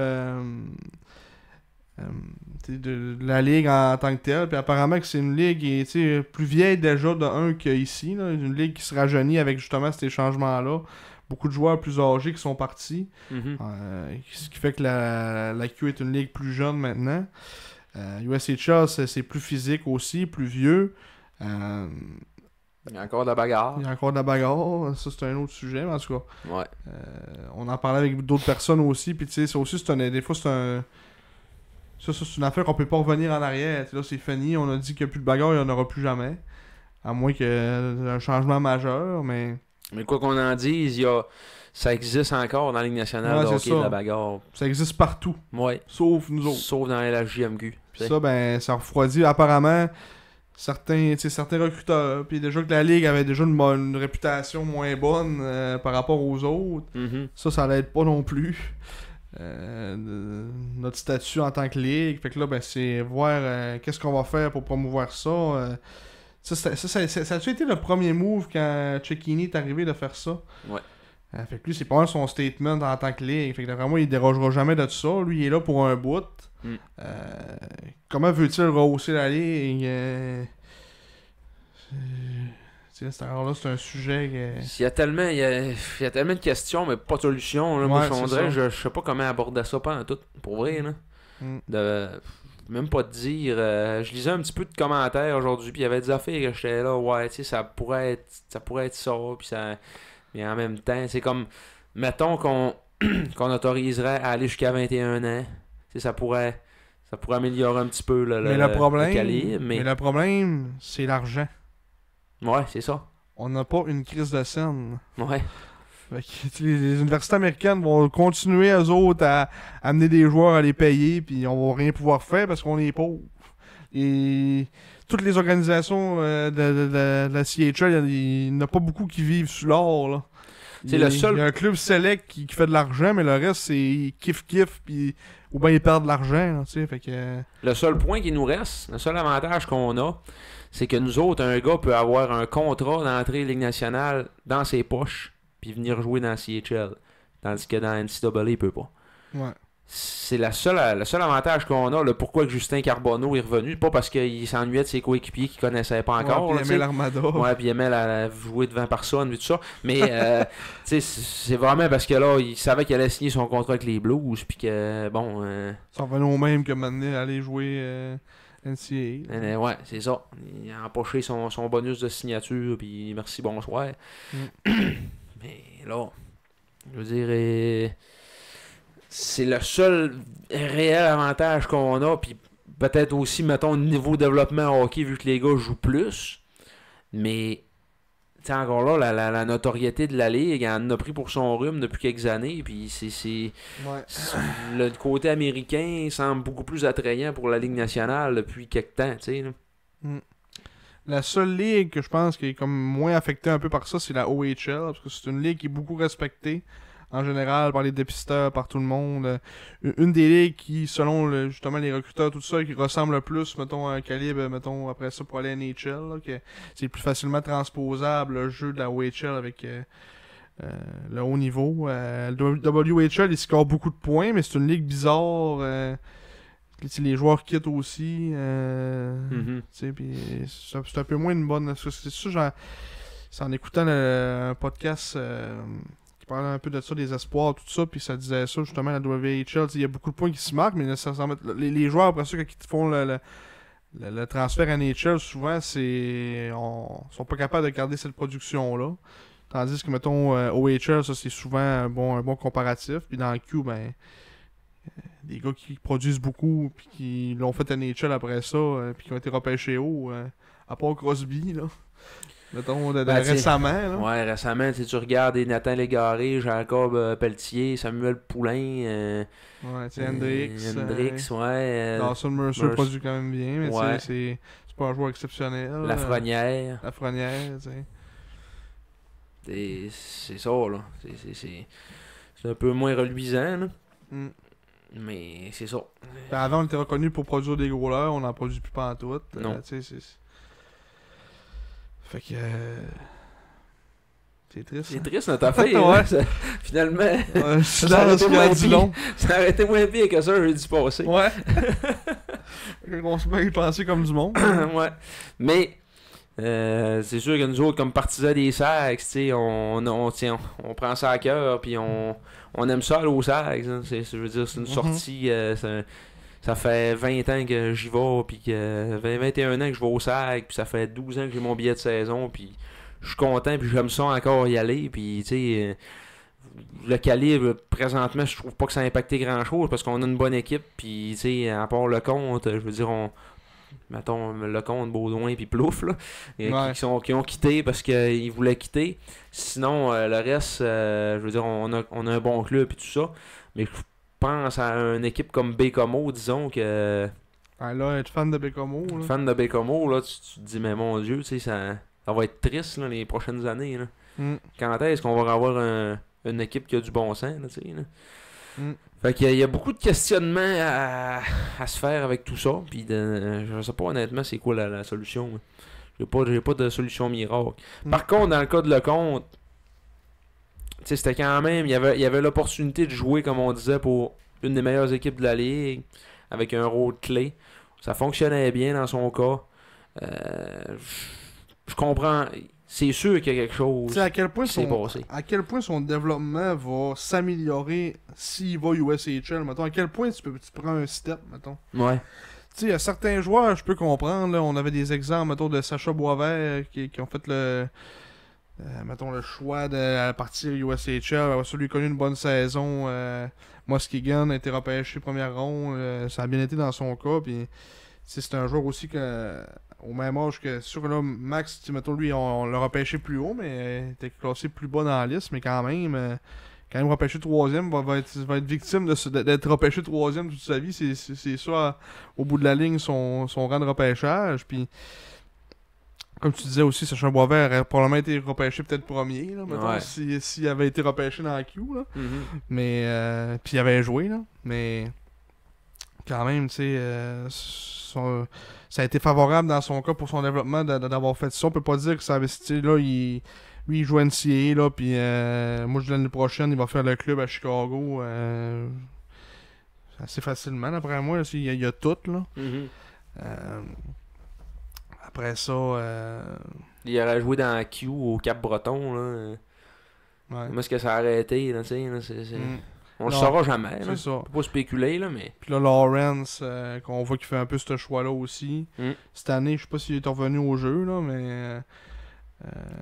de la ligue en tant que telle. Puis apparemment que c'est une ligue qui est plus vieille déjà de un qu'ici, une ligue qui se rajeunit avec justement ces changements-là. Beaucoup de joueurs plus âgés qui sont partis. Ce qui fait que la Q est une ligue plus jeune maintenant. USHL, c'est plus physique aussi, plus vieux. Il y a encore de la bagarre. Ça, c'est un autre sujet, mais en tout cas. Ouais. On en parlait avec d'autres personnes aussi. Puis, tu sais, ça aussi, des fois, c'est un. Ça, c'est une affaire qu'on peut pas revenir en arrière. T'sais, là, c'est fini. On a dit qu'il n'y a plus de bagarre, il n'y en aura plus jamais. À moins qu'il y ait un changement majeur, mais. Mais quoi qu'on en dise, ça existe encore dans la Ligue nationale de hockey, de la bagarre. Ça existe partout. Ouais. Sauf nous autres. Sauf dans la LHJMQ. Puis ça, ben, ça refroidit apparemment certains recruteurs. Puis déjà que la Ligue avait déjà une réputation moins bonne par rapport aux autres. Ça l'aide pas non plus. Notre statut en tant que Ligue. Fait que là, ben, c'est voir qu'est-ce qu'on va faire pour promouvoir ça. Ça a-tu été le premier move quand Cecchini est arrivé de faire ça? Ouais. Fait que lui, c'est pas mal son statement en tant que Ligue. Fait que vraiment, il dérogera jamais de ça. Lui, il est là pour un bout. comment veut-il rehausser la ligue? Alors là, c'est un sujet que... Il y a tellement de questions, mais pas de solutions. Là. Moi, je sais pas comment aborder ça pas en tout. Pour vrai, là. Même pas te dire. Je lisais un petit peu de commentaires aujourd'hui, puis il y avait des affaires que j'étais là, ouais, tu sais, ça pourrait être ça, puis ça. Mais en même temps, c'est comme. Mettons qu'on autoriserait à aller jusqu'à 21 ans. Tu sais, ça pourrait améliorer un petit peu le calibre. Mais le problème, c'est l'argent. Ouais, c'est ça. On n'a pas une crise de scène. Ouais. Fait que, les universités américaines vont continuer, eux autres, à amener des joueurs à les payer, puis on va rien pouvoir faire parce qu'on est pauvres. Et toutes les organisations de la CHL, il n'y en a pas beaucoup qui vivent sur l'or, là. Il y a un club select qui fait de l'argent, mais le reste, c'est kiff-kiff, puis ou bien ils perdent de l'argent, là, tu sais, fait que... Le seul point qui nous reste, le seul avantage qu'on a, c'est que nous autres, un gars peut avoir un contrat d'entrée Ligue nationale dans ses poches, puis venir jouer dans CHL. Tandis que dans NCAA, il peut pas. Ouais. C'est le seul avantage qu'on a. Pourquoi que Justin Carbonneau est revenu. Pas parce qu'il s'ennuyait de ses coéquipiers qu'il connaissait pas encore. Ouais, puis il aimait l'Armada. Ouais, puis il aimait jouer devant personne et tout ça. Mais c'est vraiment parce que là, il savait qu'il allait signer son contrat avec les Blues. Puis que, bon... Ça revenait au même que maintenant aller jouer NCAA. Ouais, c'est ça. Il a empoché son bonus de signature. Puis merci, bonsoir. Mais là, je veux dire... c'est le seul réel avantage qu'on a, puis peut-être aussi, mettons, niveau développement hockey, vu que les gars jouent plus. Mais, tu sais, encore là, la notoriété de la Ligue, elle en a pris pour son rhume depuis quelques années, puis le côté américain semble beaucoup plus attrayant pour la Ligue nationale depuis quelques temps, tu sais. La seule ligue que je pense qui est comme moins affectée un peu par ça, c'est la OHL, parce que c'est une ligue qui est beaucoup respectée. En général, par les dépisteurs, par tout le monde. Une des ligues qui, selon justement les recruteurs, tout ça, qui ressemble le plus, mettons, à un calibre, mettons, après ça, pour aller à NHL, là, que c'est plus facilement transposable, le jeu de la OHL avec le haut niveau. Le WHL, il score beaucoup de points, mais c'est une ligue bizarre. Les joueurs quittent aussi. C'est un peu moins une bonne... C'est ça, c'est en écoutant un podcast... parlait un peu de ça, des espoirs, tout ça, puis ça disait ça justement la WHL. Il y a beaucoup de points qui se marquent, mais les joueurs après ça, quand ils font le transfert à NHL, souvent sont pas capables de garder cette production-là. Tandis que, mettons, OHL, ça c'est souvent un bon comparatif. Puis dans le Q, ben, des gars qui produisent beaucoup, puis qui l'ont fait à NHL après ça, puis qui ont été repêchés haut, à part Crosby, là. Mettons, récemment. Là. Ouais, récemment, tu regardes Nathan Légaré, Jacob Pelletier, Samuel Poulain. Hendrix. Dawson Mercer produit quand même bien, mais c'est pas un joueur exceptionnel. Lafrenière, tu sais. C'est ça, là. C'est un peu moins reluisant, là. Mais c'est ça. Avant, on était reconnu pour produire des gros leurs, on n'en produit plus pas en tout. Non. Fait que... c'est triste. C'est triste notre affaire. Ouais. Finalement, ça aurait été moins pire que ça jeudi passé. Ouais. On se met à penser comme du monde. Ouais. Mais c'est sûr que nous autres, comme partisans des Sags, on prend ça à cœur, puis on aime ça aller aux Sags. Hein. Je veux dire, c'est une sortie... Ça fait 20 ans que j'y vais, puis que 21 ans que je vais au SAG, puis ça fait 12 ans que j'ai mon billet de saison, puis je suis content, puis j'aime ça encore y aller, puis tu sais, le calibre, présentement, je trouve pas que ça a impacté grand-chose, parce qu'on a une bonne équipe, puis tu sais, à part le compte, je veux dire, mettons, le compte, Baudouin, puis Plouf, là, qui ont quitté parce qu'ils voulaient quitter. Sinon, le reste, je veux dire, on a un bon club, et tout ça, mais pense à une équipe comme Bécomo, disons que... là, être fan de Bécomo, là. Fan de Bécomo, là, tu te dis, mais mon Dieu, tu sais, ça va être triste, là, les prochaines années, là. Quand est-ce qu'on va avoir une équipe qui a du bon sens, là, tu sais, là. Fait qu'il y a beaucoup de questionnements à se faire avec tout ça, puis je sais pas honnêtement c'est quoi la solution. J'ai pas de solution miracle. Par contre, dans le cas de Lecomte, tu sais, c'était quand même, il y avait l'opportunité de jouer, comme on disait, pour une des meilleures équipes de la Ligue, avec un rôle clé. Ça fonctionnait bien dans son cas. Je comprends. C'est sûr qu'il y a quelque chose Tu sais, à quel point qui s'est passé. à quel point son développement va s'améliorer s'il va USHL, mettons. À quel point tu prends un step, mettons. Ouais. Tu sais, il y a certains joueurs, je peux comprendre, là, on avait des exemples, mettons, de Sacha Boisvert qui ont fait mettons, le choix de partir USHL. Après ça, lui a connu une bonne saison. Muskegon a été repêché première ronde. Ça a bien été dans son cas. Puis, c'est un joueur aussi que, au même âge que sûr là, Max, mettons, lui, on l'a repêché plus haut, mais il était classé plus bas dans la liste. Mais quand même repêché troisième, va être victime d'être repêché troisième toute sa vie. C'est ça, au bout de la ligne, son rang de repêchage. Puis, comme tu disais aussi, Sacha Boisvert aurait probablement été repêché peut-être premier, là, mettons, Ouais. s'il avait été repêché dans la Q. Là. Mhm. Mais, puis il avait joué, là. Mais, quand même, tu sais, ça a été favorable dans son cas pour son développement d'avoir fait ça. On peut pas dire que ça avait, là, lui, il joue NCAA, là, puis moi, l'année prochaine, il va faire le club à Chicago assez facilement, d'après moi. Là, il y a tout, là. Mhm. Après ça, Il aurait joué dans la Q au Cap-Breton. Là. ouais. Comment est-ce que ça a arrêté? Là, On le Non, saura jamais. Là. C'est ça. On peut pas spéculer, là, mais. Puis là, Lawrence, qu'on voit qu'il fait un peu ce choix-là aussi. Mm. Cette année, je sais pas s'il est revenu au jeu, là, mais...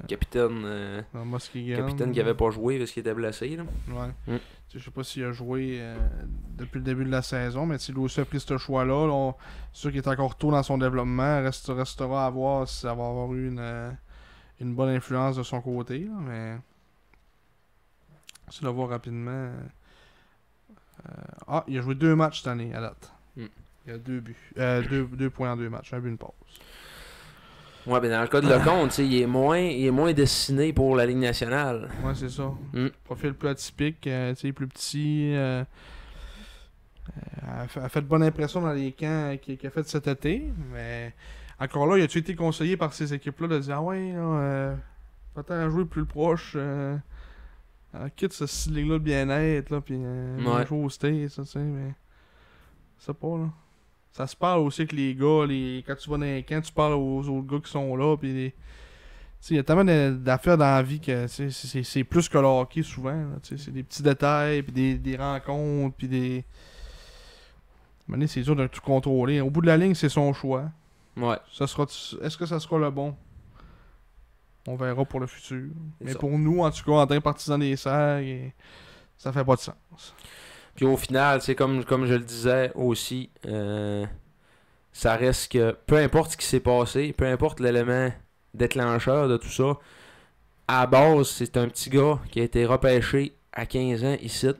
Capitaine, dans Muskegon. capitaine qui avait pas joué parce qu'il était blessé. Là. Ouais. Mm. Je sais pas s'il a joué depuis le début de la saison, mais s'il a aussi pris ce choix-là, là, c'est sûr qu'il est encore tôt dans son développement. Restera à voir si ça va avoir eu une bonne influence de son côté, là, mais... Si le voir rapidement... il a joué 2 matchs cette année, à date. Mm. Il a 2 buts. 2 points en 2 matchs. Un but, une pause. Ouais, mais dans le cas de Lecomte, tu sais, il est moins destiné pour la Ligue nationale. Ouais, c'est ça. Mm. Profil plus atypique, tu sais, plus petit. A fait de bonne impression dans les camps qu'il a fait cet été, mais encore là, il a-tu été conseillé par ces équipes-là de dire « Ah ouais, peut-être jouer plus proche, quitte ce ligue-là de bien-être, là, puis Ouais. jouer au States, tu sais, mais... C'est pas, là. Ça se parle aussi avec les gars, quand tu vas dans les camps, tu parles aux autres gars qui sont là, puis il y a tellement d'affaires dans la vie que c'est plus que le hockey souvent. Là, c'est des petits détails, puis des rencontres, puis des... Maintenant, c'est dur de tout contrôler. Au bout de la ligne, c'est son choix. Ouais. Est-ce que ça sera le bon? On verra pour le futur. Mais ça. pour nous, en tout cas, en tant que partisans des Serres, ça fait pas de sens. Puis au final, c'est comme je le disais aussi, ça reste que peu importe ce qui s'est passé, peu importe l'élément déclencheur de tout ça, à la base, c'est un petit gars qui a été repêché à 15 ans ici,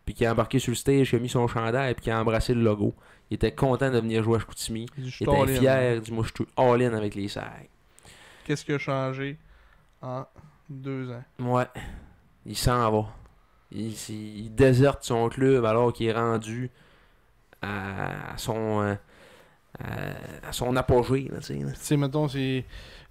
puis qui a embarqué sur le stage, qui a mis son chandail, puis qui a embrassé le logo. Il était content de venir jouer à Chicoutimi. Il était fier du moi je suis all-in avec les Serres. Qu'est-ce qui a changé en 2 ans? Ouais, il s'en va. Il déserte son club alors qu'il est rendu à son apogée. Tu sais, mettons,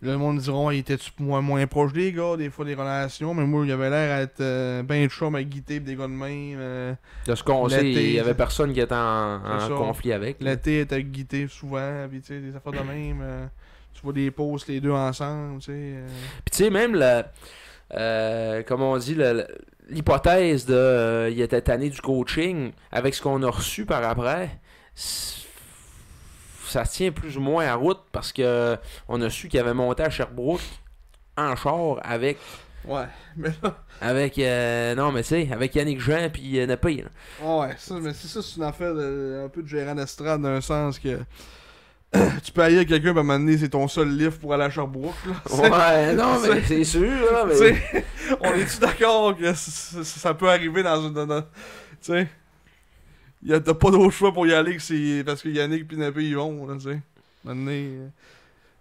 le monde diront, il était moins proche des gars, des fois des relations, mais moi, il avait l'air d'être ben chum avec Guité et des gars de même. De ce qu'on sait, il y avait personne qui était en conflit avec. L'été était avec Guité souvent, puis tu sais, des affaires de même. Tu vois des posts les deux ensemble, tu sais. Puis tu sais, même comme on dit, l'hypothèse de il était tanné du coaching, avec ce qu'on a reçu par après, ça tient plus ou moins à route parce que on a su qu'il avait monté à Sherbrooke en char avec. Ouais, mais là... Avec non mais tu sais, avec Yannick Jean puis Napé. Ouais, ça, mais c'est une affaire un peu de gérant d'estrade dans un sens que tu peux aller avec quelqu'un, à m'amener, c'est ton seul livre pour aller à Sherbrooke. Là. Ouais, non, mais c'est sûr. Là, mais... on est-tu d'accord que ça peut arriver dans une... Tu sais, t'as pas d'autre choix pour y aller que parce que Yannick et Napé y vont, là, tu sais.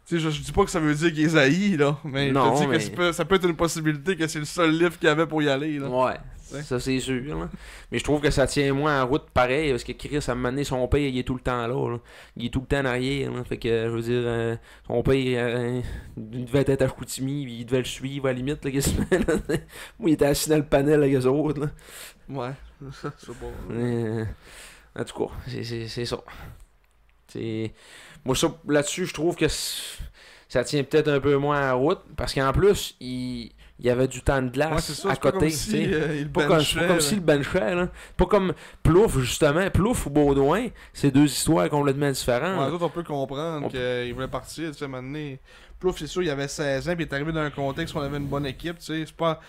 Tu sais, je dis pas que ça veut dire qu'ils haït, là, mais non, je te dis que ça peut être une possibilité que c'est le seul livre qu'il y avait pour y aller, là. Ouais. Ça c'est sûr. Là. Mais je trouve que ça tient moins en route pareil, parce que Chris, à un moment donné, son père, il est tout le temps là. Il est tout le temps en arrière. Là. Fait que, je veux dire, son père, il devait être à Chicoutimi, il devait le suivre à la limite, là, quasiment. Moi, il était assis dans le panel avec eux autres. Là. Ouais, c'est bon. En tout cas, c'est ça. Moi, là-dessus, je trouve que ça tient peut-être un peu moins à route. Parce qu'en plus, il y avait du temps de glace c'est ça, à c'est pas côté. comme si, il C'est pas comme s'il benchait. Là. Pas comme Plouffe, justement. Plouffe ou Baudouin, c'est deux histoires complètement différentes. Ouais, d'autres, on peut comprendre qu'il voulait partir. Tu sais, à un moment donné, Plouffe, c'est sûr, il avait 16 ans, puis il est arrivé dans un contexte où on avait une bonne équipe. Tu sais, c'est pas.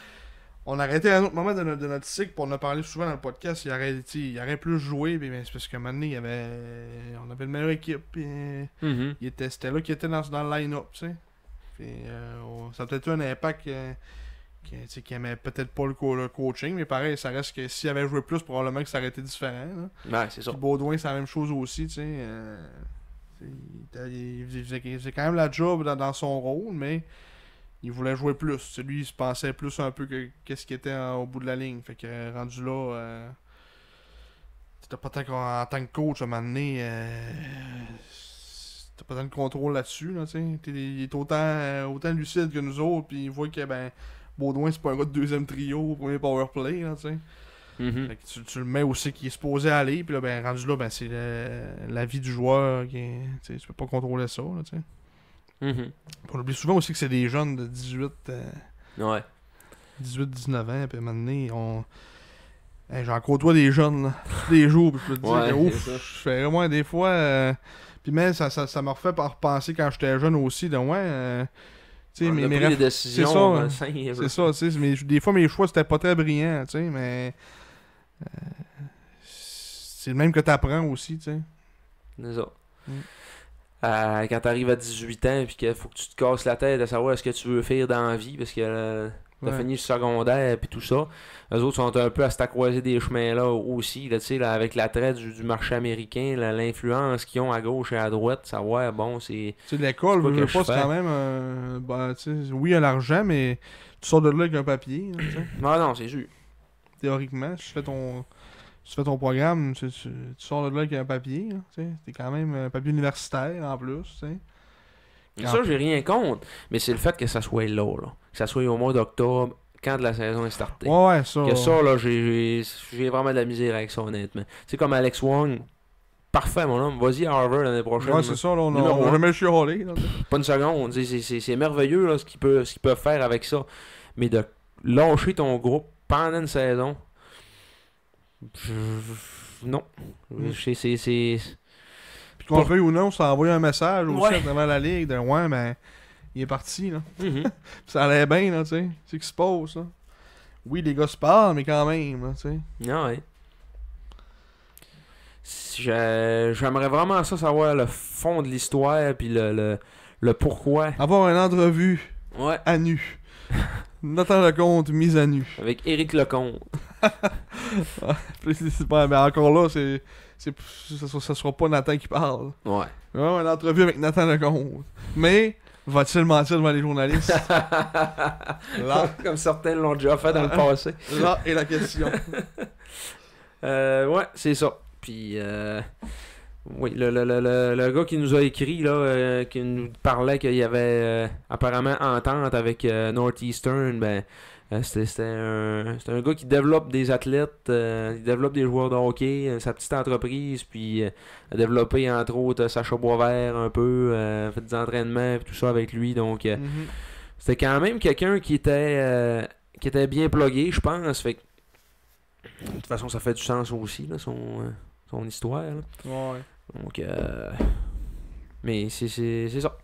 On arrêtait à un autre moment de notre cycle, puis on en a parlé souvent dans le podcast. Il aurait plus joué, mais c'est parce qu'à un moment donné, on avait une meilleure équipe. Puis, c'était là qu'il était dans le line-up. Tu sais. Puis, ça a peut-être eu un impact qu'il aimait peut-être pas le coaching, mais pareil, ça reste que s'il avait joué plus, probablement que ça aurait été différent. Là. Ouais, c'est ça. Puis Baudouin, c'est la même chose aussi. Tu sais. Il faisait quand même la job dans son rôle, mais il voulait jouer plus. Lui, il se pensait plus un peu que qu'est-ce qui était au bout de la ligne. Fait que rendu là, t'as pas tant en tant que coach, à un moment donné, t'as pas tant de contrôle là-dessus. Là, il est autant lucide que nous autres, puis il voit que Baudouin, c'est pas un gars de deuxième trio au premier powerplay. Là, fait que tu le mets aussi qui est supposé aller, puis là, rendu là, c'est la vie du joueur. Tu peux pas contrôler ça. Là, on oublie souvent aussi que c'est des jeunes de 18-19 ans, puis à un moment donné, j'en côtoie des jeunes là, tous les jours, puis je peux te dire que ouf, je fais vraiment des fois. Puis même ça m'a refait repenser quand j'étais jeune aussi, de tu sais, des décisions. C'est ça, tu sais, mais des fois mes choix c'était pas très brillant, tu sais, mais c'est le même que t'apprends aussi, tu sais. C'est ça. Quand t'arrives à 18 ans puis qu'il faut que tu te casses la tête à savoir ce que tu veux faire dans la vie parce que t'as fini le secondaire puis tout ça. Eux autres sont un peu à se croiser des chemins là aussi, là, là, avec l'attrait du marché américain, l'influence qu'ils ont à gauche et à droite, savoir bon c'est. Tu sais, l'école, je veux pas, c'est quand même tu sais, oui, il y a l'argent, mais tu sors de là avec un papier. Là, ah non, c'est sûr. Théoriquement, si tu fais ton programme, tu sors de là avec un papier. C'est quand même un papier universitaire en plus. Ça, j'ai rien contre. Mais c'est le fait que ça soit là. Que ça soit au mois d'octobre, quand la saison est startée. Ouais, ça. Que ça, là, j'ai vraiment de la misère avec ça, honnêtement. C'est comme Alex Wong. Parfait, mon homme. Vas-y à Harvard l'année prochaine. Ouais, c'est ça. Là, on a jamais chialé. Pas une seconde. C'est merveilleux là, ce qu'ils peuvent faire avec ça. Mais de lâcher ton groupe pendant une saison. Non. C'est. Puis qu'on le veuille ou non, ça a envoyé un message aussi à travers la ligue de il est parti là. Ça allait bien là, tu sais. C'est ce qui se passe là. Oui, les gars se parlent, mais quand même, là, tu sais. Ah ouais. J'aimerais vraiment ça savoir le fond de l'histoire puis le pourquoi. Avoir une entrevue à nu. Nathan Lecomte mise à nu. Avec Éric Lecomte. Mais encore là, ça sera pas Nathan qui parle. Ouais. Une entrevue avec Nathan Lecomte. Mais, va-t-il mentir devant les journalistes? Là, comme certains l'ont déjà fait dans le passé. Là est la question. Ouais, c'est ça. Puis, oui, le gars qui nous a écrit, là, qui nous parlait qu'il y avait apparemment entente avec Northeastern, c'était un gars qui développe des athlètes, il développe des joueurs de hockey, sa petite entreprise, puis a développé entre autres Sacha Boisvert un peu, fait des entraînements et tout ça avec lui, donc c'était quand même quelqu'un qui était bien plugué, je pense, fait que de toute façon ça fait du sens aussi, là, son histoire. Là. Ouais. Donc, mais c'est ça.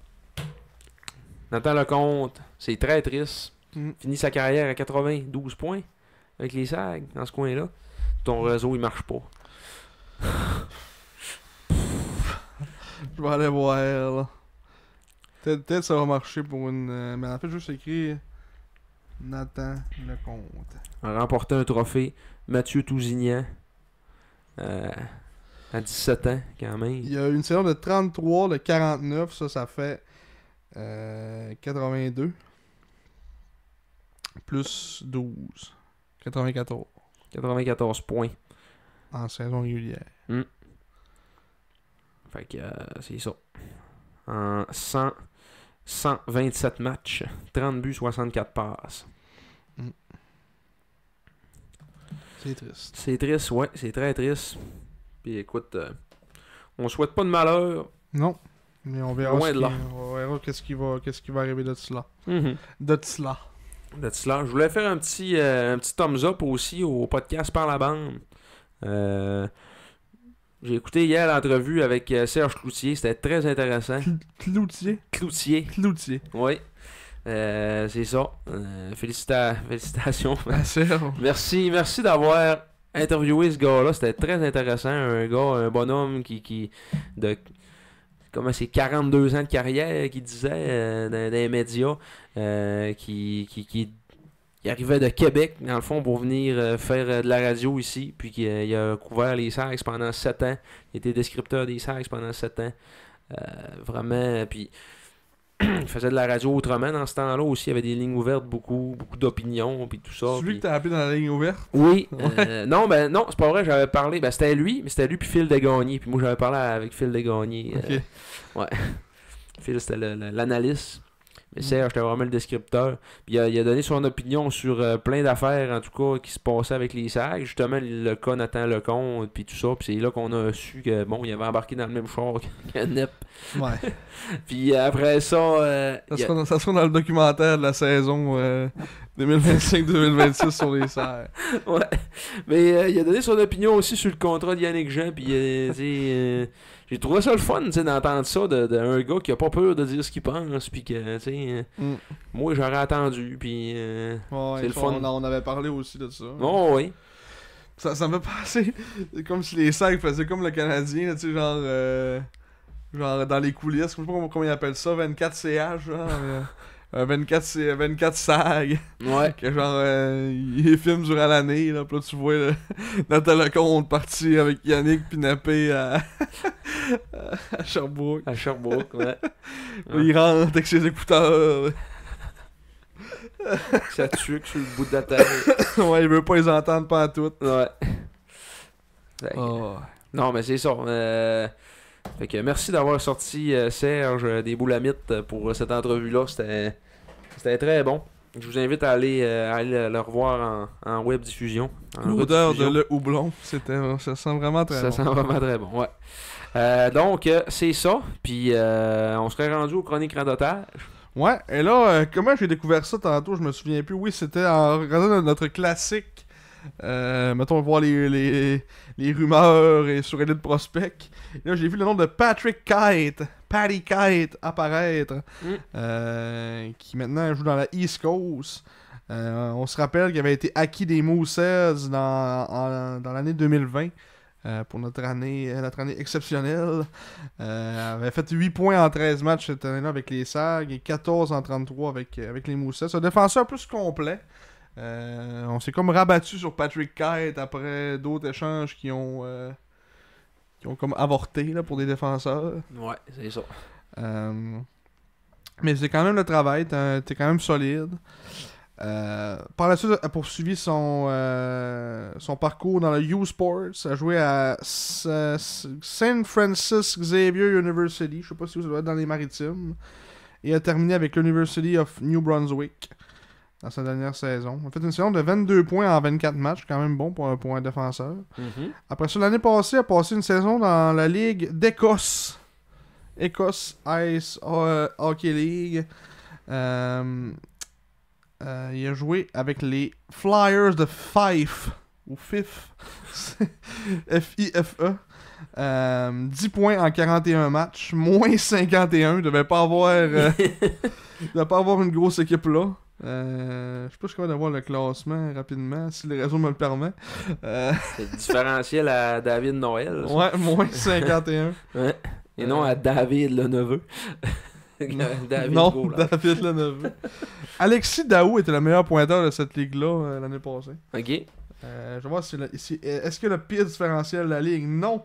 Nathan Lecomte, c'est très triste. Finit sa carrière à 92 points avec les SAG dans ce coin-là. Ton réseau, il marche pas. Je vais aller voir, là. Peut-être ça va marcher pour une... mais en fait, juste écrire Nathan Lecomte. A remporté un trophée. Mathieu Tousignan. À 17 ans, quand même. Il y a une saison de 33, de 49. Ça fait 82. Plus 12. 94. 94 points. En saison régulière. Fait que c'est ça. En 127 matchs. 30 buts, 64 passes. C'est triste. C'est triste, ouais. C'est très triste. Puis écoute, On souhaite pas de malheur. Non. Mais on verra, Loin de là. on verra qu'est-ce qui va arriver de cela. Mhm. De cela. De cela. Je voulais faire un petit thumbs up aussi au podcast Par la bande. J'ai écouté hier l'entrevue avec Serge Cloutier. C'était très intéressant. Cloutier. Cloutier. Oui. C'est ça. Félicitations. Ah, Serge. Merci d'avoir interviewé ce gars-là. C'était très intéressant. Un bonhomme qui comment c'est 42 ans de carrière qui disait dans les médias qui arrivait de Québec dans le fond pour venir faire de la radio ici, puis il a couvert les Sags pendant 7 ans. Il était descripteur des Sags pendant 7 ans. Vraiment, puis il faisait de la radio autrement dans ce temps-là aussi. Il y avait des lignes ouvertes, beaucoup d'opinions, puis tout ça. C'est lui que t'as appelé dans la ligne ouverte? Oui. Ouais. Non, c'est pas vrai, j'avais parlé. C'était lui puis Phil Desgagnés. Puis moi, j'avais parlé avec Phil Desgagnés. Ok. Ouais. Phil, c'était l'analyste. Mais Serge, c'était vraiment le descripteur. Puis il a donné son opinion sur plein d'affaires, en tout cas, qui se passaient avec les Sags. Justement, le cas Nathan Lecomte, puis tout ça. Puis c'est là qu'on a su que, bon, il avait embarqué dans le même char que Nep. Ouais. Puis après ça... Ça sera dans le documentaire de la saison 2025-2026 sur les serres. Ouais. Mais il a donné son opinion aussi sur le contrat de Yannick Jean. Puis, j'ai trouvé ça le fun, d'entendre ça d'un gars qui a pas peur de dire ce qu'il pense. Puis que, moi, j'aurais attendu. Puis, c'est le fun. On avait parlé aussi de ça. Oh, oui. Ça me fait penser. C'est comme si les sacs faisaient comme le Canadien, tu sais, genre dans les coulisses. Je sais pas comment ils appellent ça, 24 CH, genre. 24 SAG. Ouais. Que genre, ils filment durant l'année, là. Pis là, tu vois Nathan Lecomte partir avec Yannick pis Nappé à Sherbrooke. À Sherbrooke, ouais. Il rentre avec ses écouteurs. Ça tue sur le bout de la table. Ouais, il veut pas les entendre pantoute. Ouais. Oh. Non, mais c'est ça. Fait que merci d'avoir sorti Serge des Boulamites pour cette entrevue-là. C'était très bon. Je vous invite à aller le revoir en web diffusion. L'odeur de le houblon, ça sent vraiment très bon. Ça sent vraiment très bon, ouais. Donc, c'est ça. Puis, on serait rendu aux chroniques radotage. Ouais, et là, comment j'ai découvert ça tantôt, je me souviens plus. Oui, c'était en regardant notre classique. Mettons, voir les rumeurs et sur Elite Prospect. Et là, j'ai vu le nom de Patty Kite apparaître. Qui maintenant joue dans la East Coast. On se rappelle qu'il avait été acquis des Mooseheads dans l'année 2020. Pour notre année exceptionnelle. Avait fait 8 points en 13 matchs cette année-là avec les Sags et 14 en 33 avec les Mooseheads. C'est un défenseur plus complet. On s'est comme rabattu sur Patrick Kite après d'autres échanges qui ont comme avorté là, pour des défenseurs. Ouais, c'est ça. Mais c'est quand même le travail, t'es quand même solide. Par la suite, a poursuivi son parcours dans le U-Sports. A joué à St. Francis Xavier University. Je sais pas si vous êtes dans les Maritimes. Et a terminé avec l'University of New Brunswick dans sa dernière saison. On a fait une saison de 22 points en 24 matchs, quand même bon pour un défenseur. Après ça, l'année passée, il a passé une saison dans la Ligue d'Écosse. Écosse Ice Hockey League. Il a joué avec les Flyers de Fife. Ou Fife. F-I-F-E. 10 points en 41 matchs. Moins 51. Il devait pas avoir une grosse équipe là. Je sais pas si je suis capable d'avoir le classement rapidement, si le réseau me le permet. C'est différentiel à David Noël. Ça. Ouais, moins 51. Ouais. Et non à David le neveu. David David le neveu. Alexis Daou était le meilleur pointeur de cette ligue-là l'année passée. Ok. Je vais voir est-ce que le pire différentiel de la ligue? Non.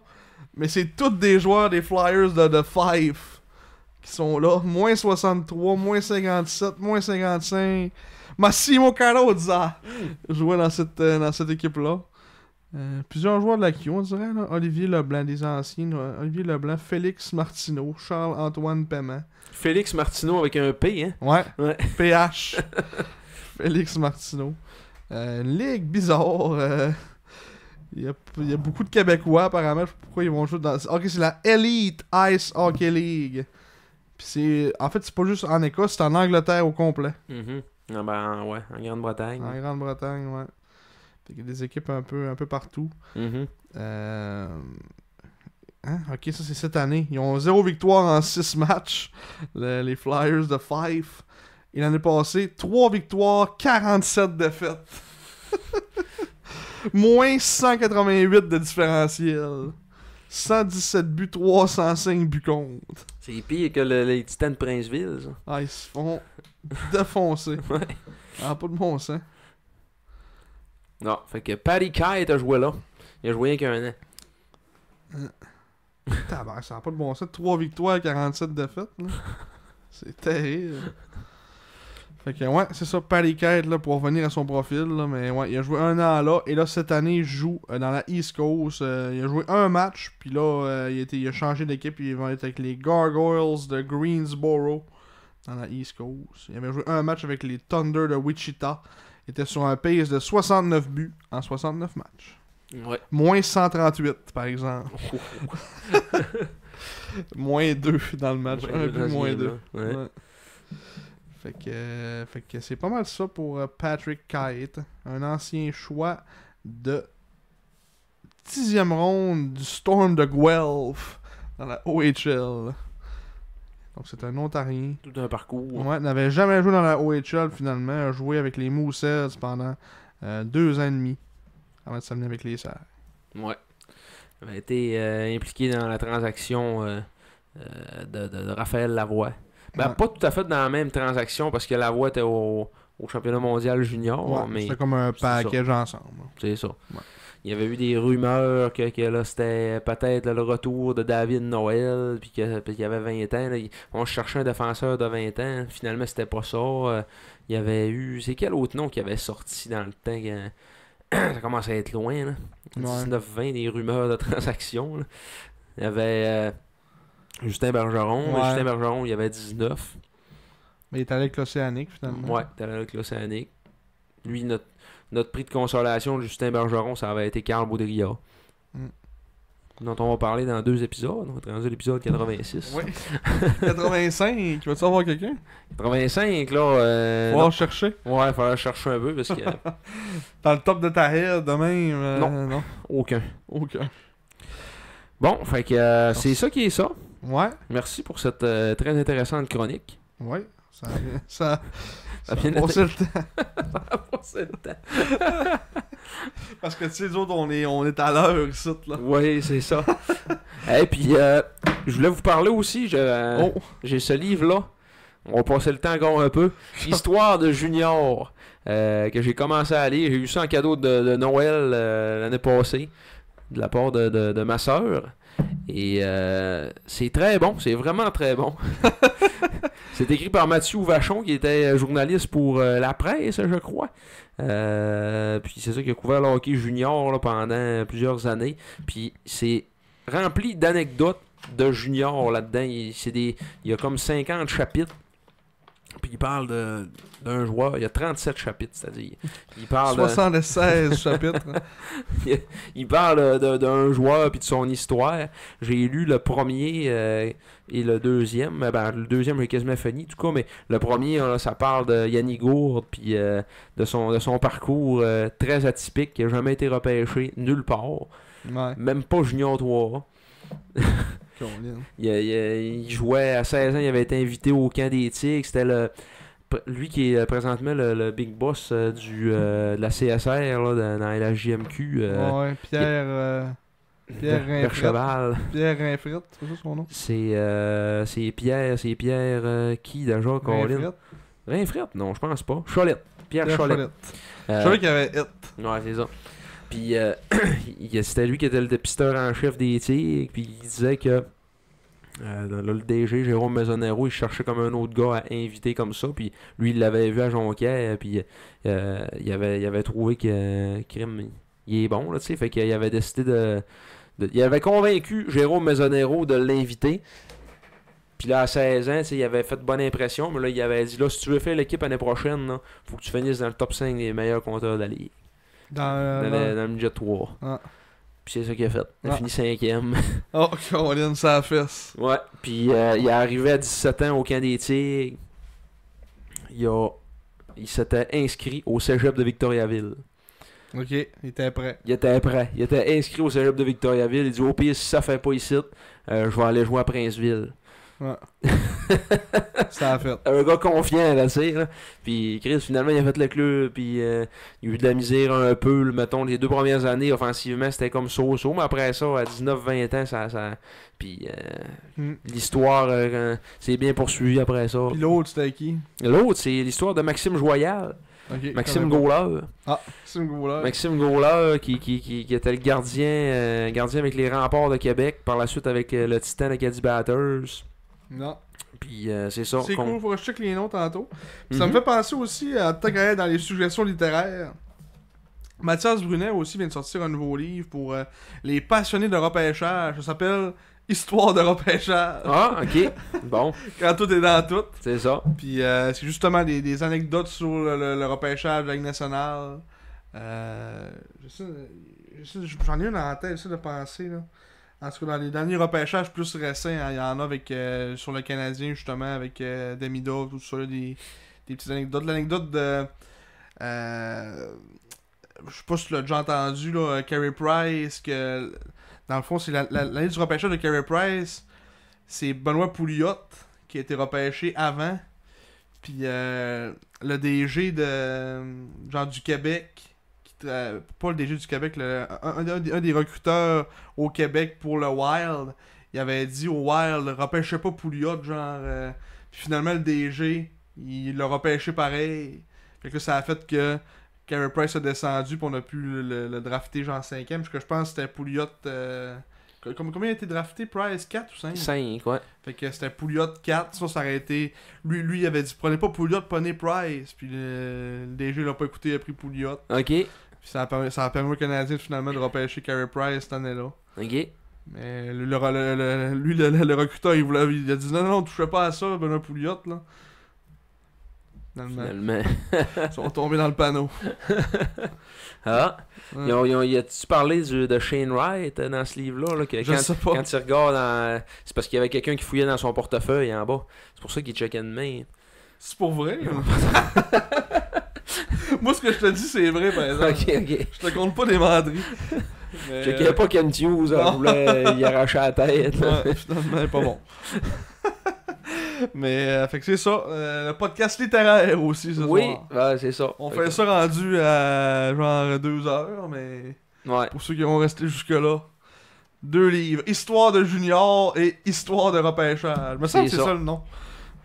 Mais c'est tous des joueurs des Flyers de Fife qui sont là. Moins 63, moins 57, moins 55. Massimo Carrozza jouait dans cette équipe-là. Plusieurs joueurs de la Q, on dirait. Là. Olivier Leblanc, des anciens. Olivier Leblanc, Félix Martineau, Charles-Antoine Paiement. Félix Martineau avec un P, hein? Ouais. PH. Félix Martineau. Une ligue bizarre. Il y a beaucoup de Québécois, apparemment. Je sais pas pourquoi ils vont jouer dans... Ok, c'est la Elite Ice Hockey League. Puis c'est... En fait, c'est pas juste en Écosse, c'est en Angleterre au complet. Ah ben, ouais, en Grande-Bretagne. En Grande-Bretagne, ouais. Fait qu'il y a des équipes un peu partout. Ok, ça c'est cette année. Ils ont 0 victoire en 6 matchs. Les Flyers de Fife. Et l'année passée, 3 victoires, 47 défaites. Moins 188 de différentiel. 117 buts, 305 buts contre. C'est pire que les Titans de Princeville, ça. Ah, ils se font défoncer. Ouais. Ah, pas de bon sens. Non, fait que Patty Kite a joué là. Il a joué rien qu'un an. Tabarnak, ça n'a pas de bon sens. 3 victoires, 47 défaites. Là. C'est terrible. Fait que, ouais, c'est ça, Patty Kite, là, pour revenir à son profil. Là, mais ouais, il a joué un an là. Et là, cette année, il joue dans la East Coast. Il a joué un match. Puis là, il a changé d'équipe. Il va être avec les Gargoyles de Greensboro. Dans la East Coast. Il avait joué un match avec les Thunder de Wichita. Il était sur un pace de 69 buts en 69 matchs. Ouais. Moins 138, par exemple. Moins 2 dans le match. Un but, moins 2. Ouais. Ouais. Fait que c'est pas mal ça pour Patrick Kite. Un ancien choix de 10e ronde du Storm de Guelph dans la OHL. Donc c'est un Ontarien. Tout un parcours. Ouais, n'avait jamais joué dans la OHL finalement. A joué avec les Mooseheads pendant 2 ans et demi avant de s'amener avec les Serres. Ouais. Il avait été impliqué dans la transaction de Raphaël Lavoie. Ben, Ouais. pas tout à fait dans la même transaction parce que Lavoie était au championnat mondial junior. Ouais, mais c'était comme un c'est package ensemble. c'est ça. Ouais. Il y avait eu des rumeurs que là, c'était peut-être là, le retour de David Noël, puis qu'il avait 20 ans. Là, on cherchait un défenseur de 20 ans. Finalement, c'était pas ça. Il y avait eu... C'est quel autre nom qui avait sorti dans le temps? Ça commence à être loin. Là. Ouais. 19-20, des rumeurs de transactions. Là. Il y avait Justin Bergeron. Ouais. Justin Bergeron, il y avait 19. Mais il est allé avec l'Océanique finalement. Ouais, t'allais avec l'Océanique. Lui, notre prix de consolation de Justin Bergeron, ça avait été Carl Baudrillard. Dont on va parler dans 2 épisodes. On va être rendu à l'épisode 86. Oui. 85, vas-tu avoir quelqu'un? 85, là. Faut Non. chercher. Ouais, il fallait chercher un peu parce que. Dans le top de ta head de même. Non. Aucun. Aucun. Bon, fait que c'est ça qui est ça. Ouais. Merci pour cette très intéressante chronique. Ouais. Ça Ça vient passé le temps. Ça a passé le temps. Parce que tu sais, les autres, on est à l'heure ici, là. Oui, c'est ça. Et puis, je voulais vous parler aussi. J'ai ce livre-là. On va passer le temps encore un peu. Histoire de Junior. Que j'ai commencé à lire. J'ai eu ça en cadeau de Noël l'année passée. De la part de ma soeur. Et c'est très bon. C'est vraiment très bon. C'est écrit par Mathieu Vachon, qui était journaliste pour La Presse, je crois. Puis c'est ça qui a couvert le hockey junior là, pendant plusieurs années. Puis c'est rempli d'anecdotes de junior là-dedans. Il y a comme 50 chapitres. Puis il parle d'un joueur. Il y a 37 chapitres, c'est-à-dire. Il parle 76 chapitres. il parle d'un joueur puis de son histoire. J'ai lu le premier et le deuxième. Ben, le deuxième, j'ai quasiment fini, en tout cas. Mais le premier, là, ça parle de Yannick Gourde puis de son parcours très atypique. Il n'a jamais été repêché nulle part. Ouais. Même pas Junior 3. Il jouait à 16 ans, il avait été invité au camp des Tigres. C'était lui qui est présentement le big boss de la CSR là, dans la JMQ. Ouais, Pierre Cheval. Pierre Rinfret, c'est ça son nom? C'est Pierre qui déjà, Colin? Rinfret? Non, je pense pas. Cholette. Pierre Cholette. Je savais qu'il y avait Hit. Ouais, c'est ça. Puis c'était lui qui était le dépisteur en chef des Tigres. Puis il disait que le DG, Jérôme Maisonero, il cherchait comme un autre gars à inviter comme ça. Puis lui, il l'avait vu à Jonquière. Puis il avait trouvé que Crime, il est bon, là, tu sais. Fait qu'il avait décidé il avait convaincu Jérôme Maisonero de l'inviter. Puis là, à 16 ans, il avait fait bonne impression. Mais là, il avait dit, là, si tu veux faire l'équipe l'année prochaine, là, faut que tu finisses dans le top 5 des meilleurs compteurs de la Ligue. Dans le midget 3. Ah. Puis c'est ça qu'il a fait. Il a Ah. fini 5e. Oh, Caroline, ça fesse. Ouais. Puis il est arrivé à 17 ans au camp des Tigres. Il s'était inscrit au cégep de Victoriaville. Ok, il était prêt. Il était prêt. Il était inscrit au cégep de Victoriaville. Il dit au pire, si ça fait pas ici, je vais aller jouer à Princeville. Ouais. Ça a fait. Un gars confiant, là, tu sais. Là. Puis Chris, finalement, il a fait le club. Puis il a eu de la misère un peu. Mettons, les 2 premières années, offensivement, c'était comme so-so. Mais après ça, à 19-20 ans, ça... Puis l'histoire s'est bien poursuivie après ça. Puis l'autre, c'était qui? L'autre, c'est l'histoire de Maxime Joyal. Ok. Maxime Gaulard. Ah, Maxime Gaulard. Maxime Gaulard qui était le gardien avec les Remparts de Québec. Par la suite avec le Titan Acadie Batters. Non. Puis c'est ça. C'est cool, faut que je check les noms tantôt. Puis Mhm. ça me fait penser aussi à tant qu'à être dans les suggestions littéraires. Mathias Brunet aussi vient de sortir un nouveau livre pour les passionnés de repêchage. Ça s'appelle Histoire de repêchage. Ah, ok. Bon, Quand tout est dans tout. c'est ça. Puis c'est justement des anecdotes sur le repêchage de la Ligue nationale. J'en ai une en tête, j'essaie de penser. Là. En tout cas, dans les derniers repêchages plus récents, hein, il y en a avec sur le Canadien, justement, avec Demidov, tout ça, des petites anecdotes. L'anecdote de... je sais pas si tu l'as déjà entendu, là, Carey Price, que dans le fond, c'est l'année du repêchage de Carey Price, c'est Benoît Pouliot qui a été repêché avant. Puis le DG de genre du Québec, pas le DG du Québec, un des recruteurs au Québec pour le Wild, il avait dit au Wild, repêchez pas Pouliot, genre. Puis finalement, le DG, il l'a repêché pareil. Fait que ça a fait que Carey Price a descendu, puis on a pu le drafter genre 5e, parce que je pense que c'était Pouliot. Combien a été drafté Price? 4 ou 5? 5, ouais. Fait que c'était Pouliot 4, ça aurait été... Lui il avait dit, prenez pas Pouliot, prenez Price. Puis le DG l'a pas écouté, il a pris Pouliot. Ok. Puis ça a permis aux Canadiens finalement de repêcher Carey Price cette année-là. Ok. Mais le recruteur, il a dit non, touchez pas à ça, Benoît Pouliot, là. Finalement, Finalement. ils sont tombés dans le panneau. Ah. Ouais. Y a-tu parlé de Shane Wright dans ce livre-là? Là, que Je sais pas. quand tu regardes c'est parce qu'il y avait quelqu'un qui fouillait dans son portefeuille en bas. C'est pour ça qu'il checkait de main. C'est pour vrai? Moi, ce que je te dis, c'est vrai, par exemple. Ok. Je te compte pas des menteries. Mais... Je checkais pas Ken Hughes, non. elle voulait y arracher la tête. Ouais, finalement, elle est pas bon. Mais, fait que c'est ça. Le podcast littéraire aussi, ce Oui, soir. ouais, c'est ça. On fait ça rendu à genre 2 heures, mais Ouais. pour ceux qui vont rester jusque-là, 2 livres. Histoire de junior et Histoire de repêchage. Me semble que c'est ça le nom.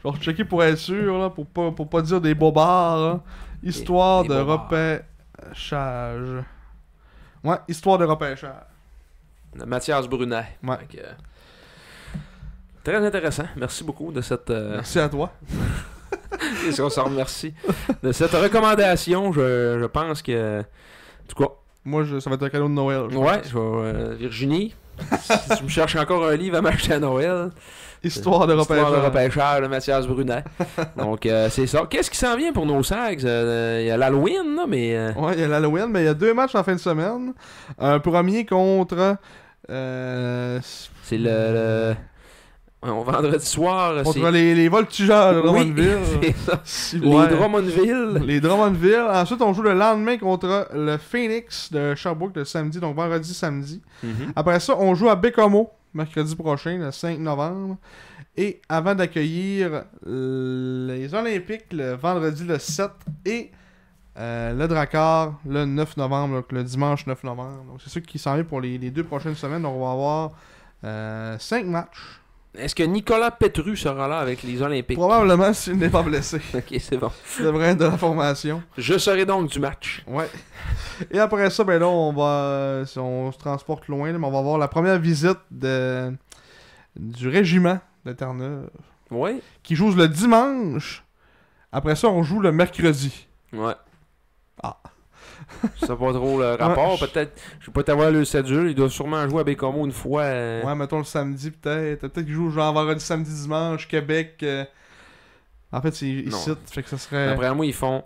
Je vais rechecker pour être sûr, là, pour pas dire des bobards. Là. Histoire Des de bobards. repêchage. Ouais, Histoire de repêchage. Mathias Brunet. Ouais. Fait que, très intéressant. Merci beaucoup de cette... Merci à toi. Qu'est-ce qu'on s'en remercie de cette recommandation. Je pense que... En tout cas, Moi, ça va être un cadeau de Noël. je ouais, pense. je vais... Virginie, si tu me cherches encore un livre à m'acheter à Noël, Histoire de repêchage. Histoire de repêchage de Mathias Brunet. Donc, c'est ça. Qu'est-ce qui s'en vient pour nos Sags? Il y a l'Halloween, là, mais... Ouais, il y a l'Halloween, mais il y a 2 matchs en fin de semaine. Un premier contre... C'est vendredi soir, contre les voltigeurs de Oui, Drummondville. c'est ça. Si, Les ouais. Drummondville. Les Drummondville. Ensuite, on joue le lendemain contre le Phoenix de Sherbrooke le samedi, donc vendredi, samedi. Mhm. Après ça, on joue à Bécomo, mercredi prochain, le 5 novembre. Et avant d'accueillir les Olympiques le vendredi le 7 et le Drakkar le 9 novembre, donc le dimanche 9 novembre. Donc c'est ça qui s'en vient pour les 2 prochaines semaines. Donc on va avoir 5 matchs. Est-ce que Nicolas Petru sera là avec les Olympiques? Probablement s'il n'est pas blessé. Ok, c'est bon. Ça devrait être de la formation. Je serai donc du match. Ouais. Et après ça, ben là, si on se transporte loin, là, mais on va avoir la première visite du régiment de Terre-Neuve, Ouais. qui joue le dimanche. Après ça, on joue le mercredi. Ouais. Ah. Je sais pas trop le rapport. Ouais, Peut-être, je vais pas t'avoir le cédule. Il doit sûrement jouer à Bécomo une fois. Ouais, mettons le samedi peut-être. Peut-être qu'il joue genre vendredi, samedi, dimanche, Québec. En fait, c'est ici. Fait que ça serait... Après moi, ils font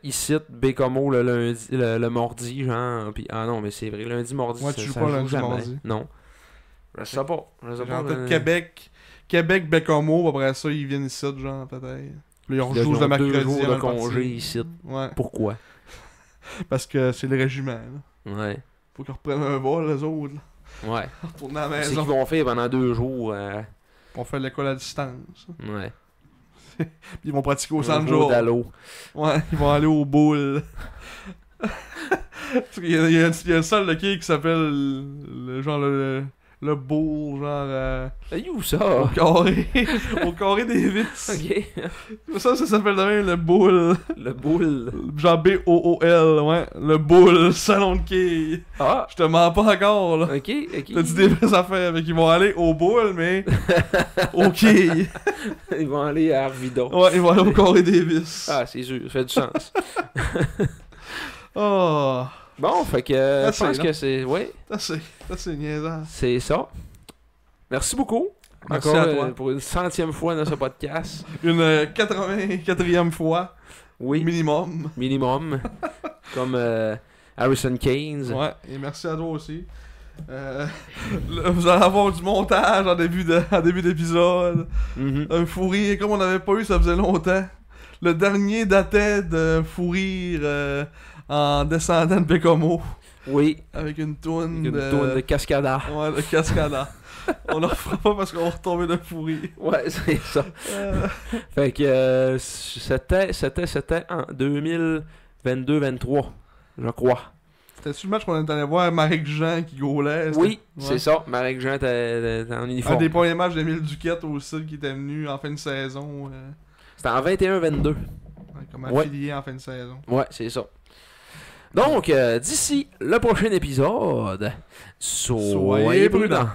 Ici, Bécomo le lundi, le mardi, genre. Puis, ah non, mais c'est vrai, lundi, mardi, Ouais, ça, tu joues ça pas joue lundi, jamais. mardi. Non. Je sais pas. Je sais J'ai en pas. tête Québec, Bécomo, après ça, ils viennent ici, genre, peut-être. Puis ils rejouent Ils le ont mercredi. 2 jours de avant congé partir. ici. Ouais, Pourquoi? parce que c'est le régiment, là. Ouais. Faut qu'ils reprennent un vol, les autres, là. Ouais. Retourner à la C'est ce maison. qu'ils vont faire pendant 2 jours. On fait l'école à distance. Ouais. Puis ils vont pratiquer au Un centre jour jour. d'allô. Ouais, ils vont aller au boule. Parce qu'il y a une salle de quai qui s'appelle le boule, genre C'est où ça? au carré. Au carré Davis. Ok. Ça s'appelle de même le boule. Le boule. Genre B-O-O-L, ouais. Le boule, salon de quai. Ah! Je te mens pas encore, là. Ok, ok. T'as dit des vraies affaires, mais qu'ils vont aller au boule, mais au quai. Ils vont aller à Arvida. Ouais, ils vont aller au carré Davis. Ah, c'est sûr, ça fait du sens. Oh, Bon, fait que je pense que c'est. Ouais, c'est niaisant. c'est ça. Merci beaucoup. Merci Encore à toi. pour une 100e fois dans ce podcast. Une 84e fois, Oui, minimum. minimum. Comme Harrison Keynes. Ouais, et merci à toi aussi. Vous allez avoir du montage en début d'épisode. Mhm. Un fou rire, comme on n'avait pas eu, ça faisait longtemps. Le dernier datait de fou rire en descendant de Bécomo. Oui, Avec une toune une tourne de Cascada. Ouais, de Cascada. On leur fera pas parce qu'on va retomber de fou rire. Ouais, c'est ça. Fait que c'était en 2022-23, je crois. C'était-tu le match qu'on est allé voir Marek Jean qui gaulait? Oui, Ouais. c'est ça. Marek Jean était en Un uniforme. des premiers matchs d'Émile Duquette aussi qui était venu en fin de saison. C'était en 21-22. Comme Ouais. affilié en fin de saison. Ouais, c'est ça. Donc, d'ici le prochain épisode, soyez Soyez prudents. prudents.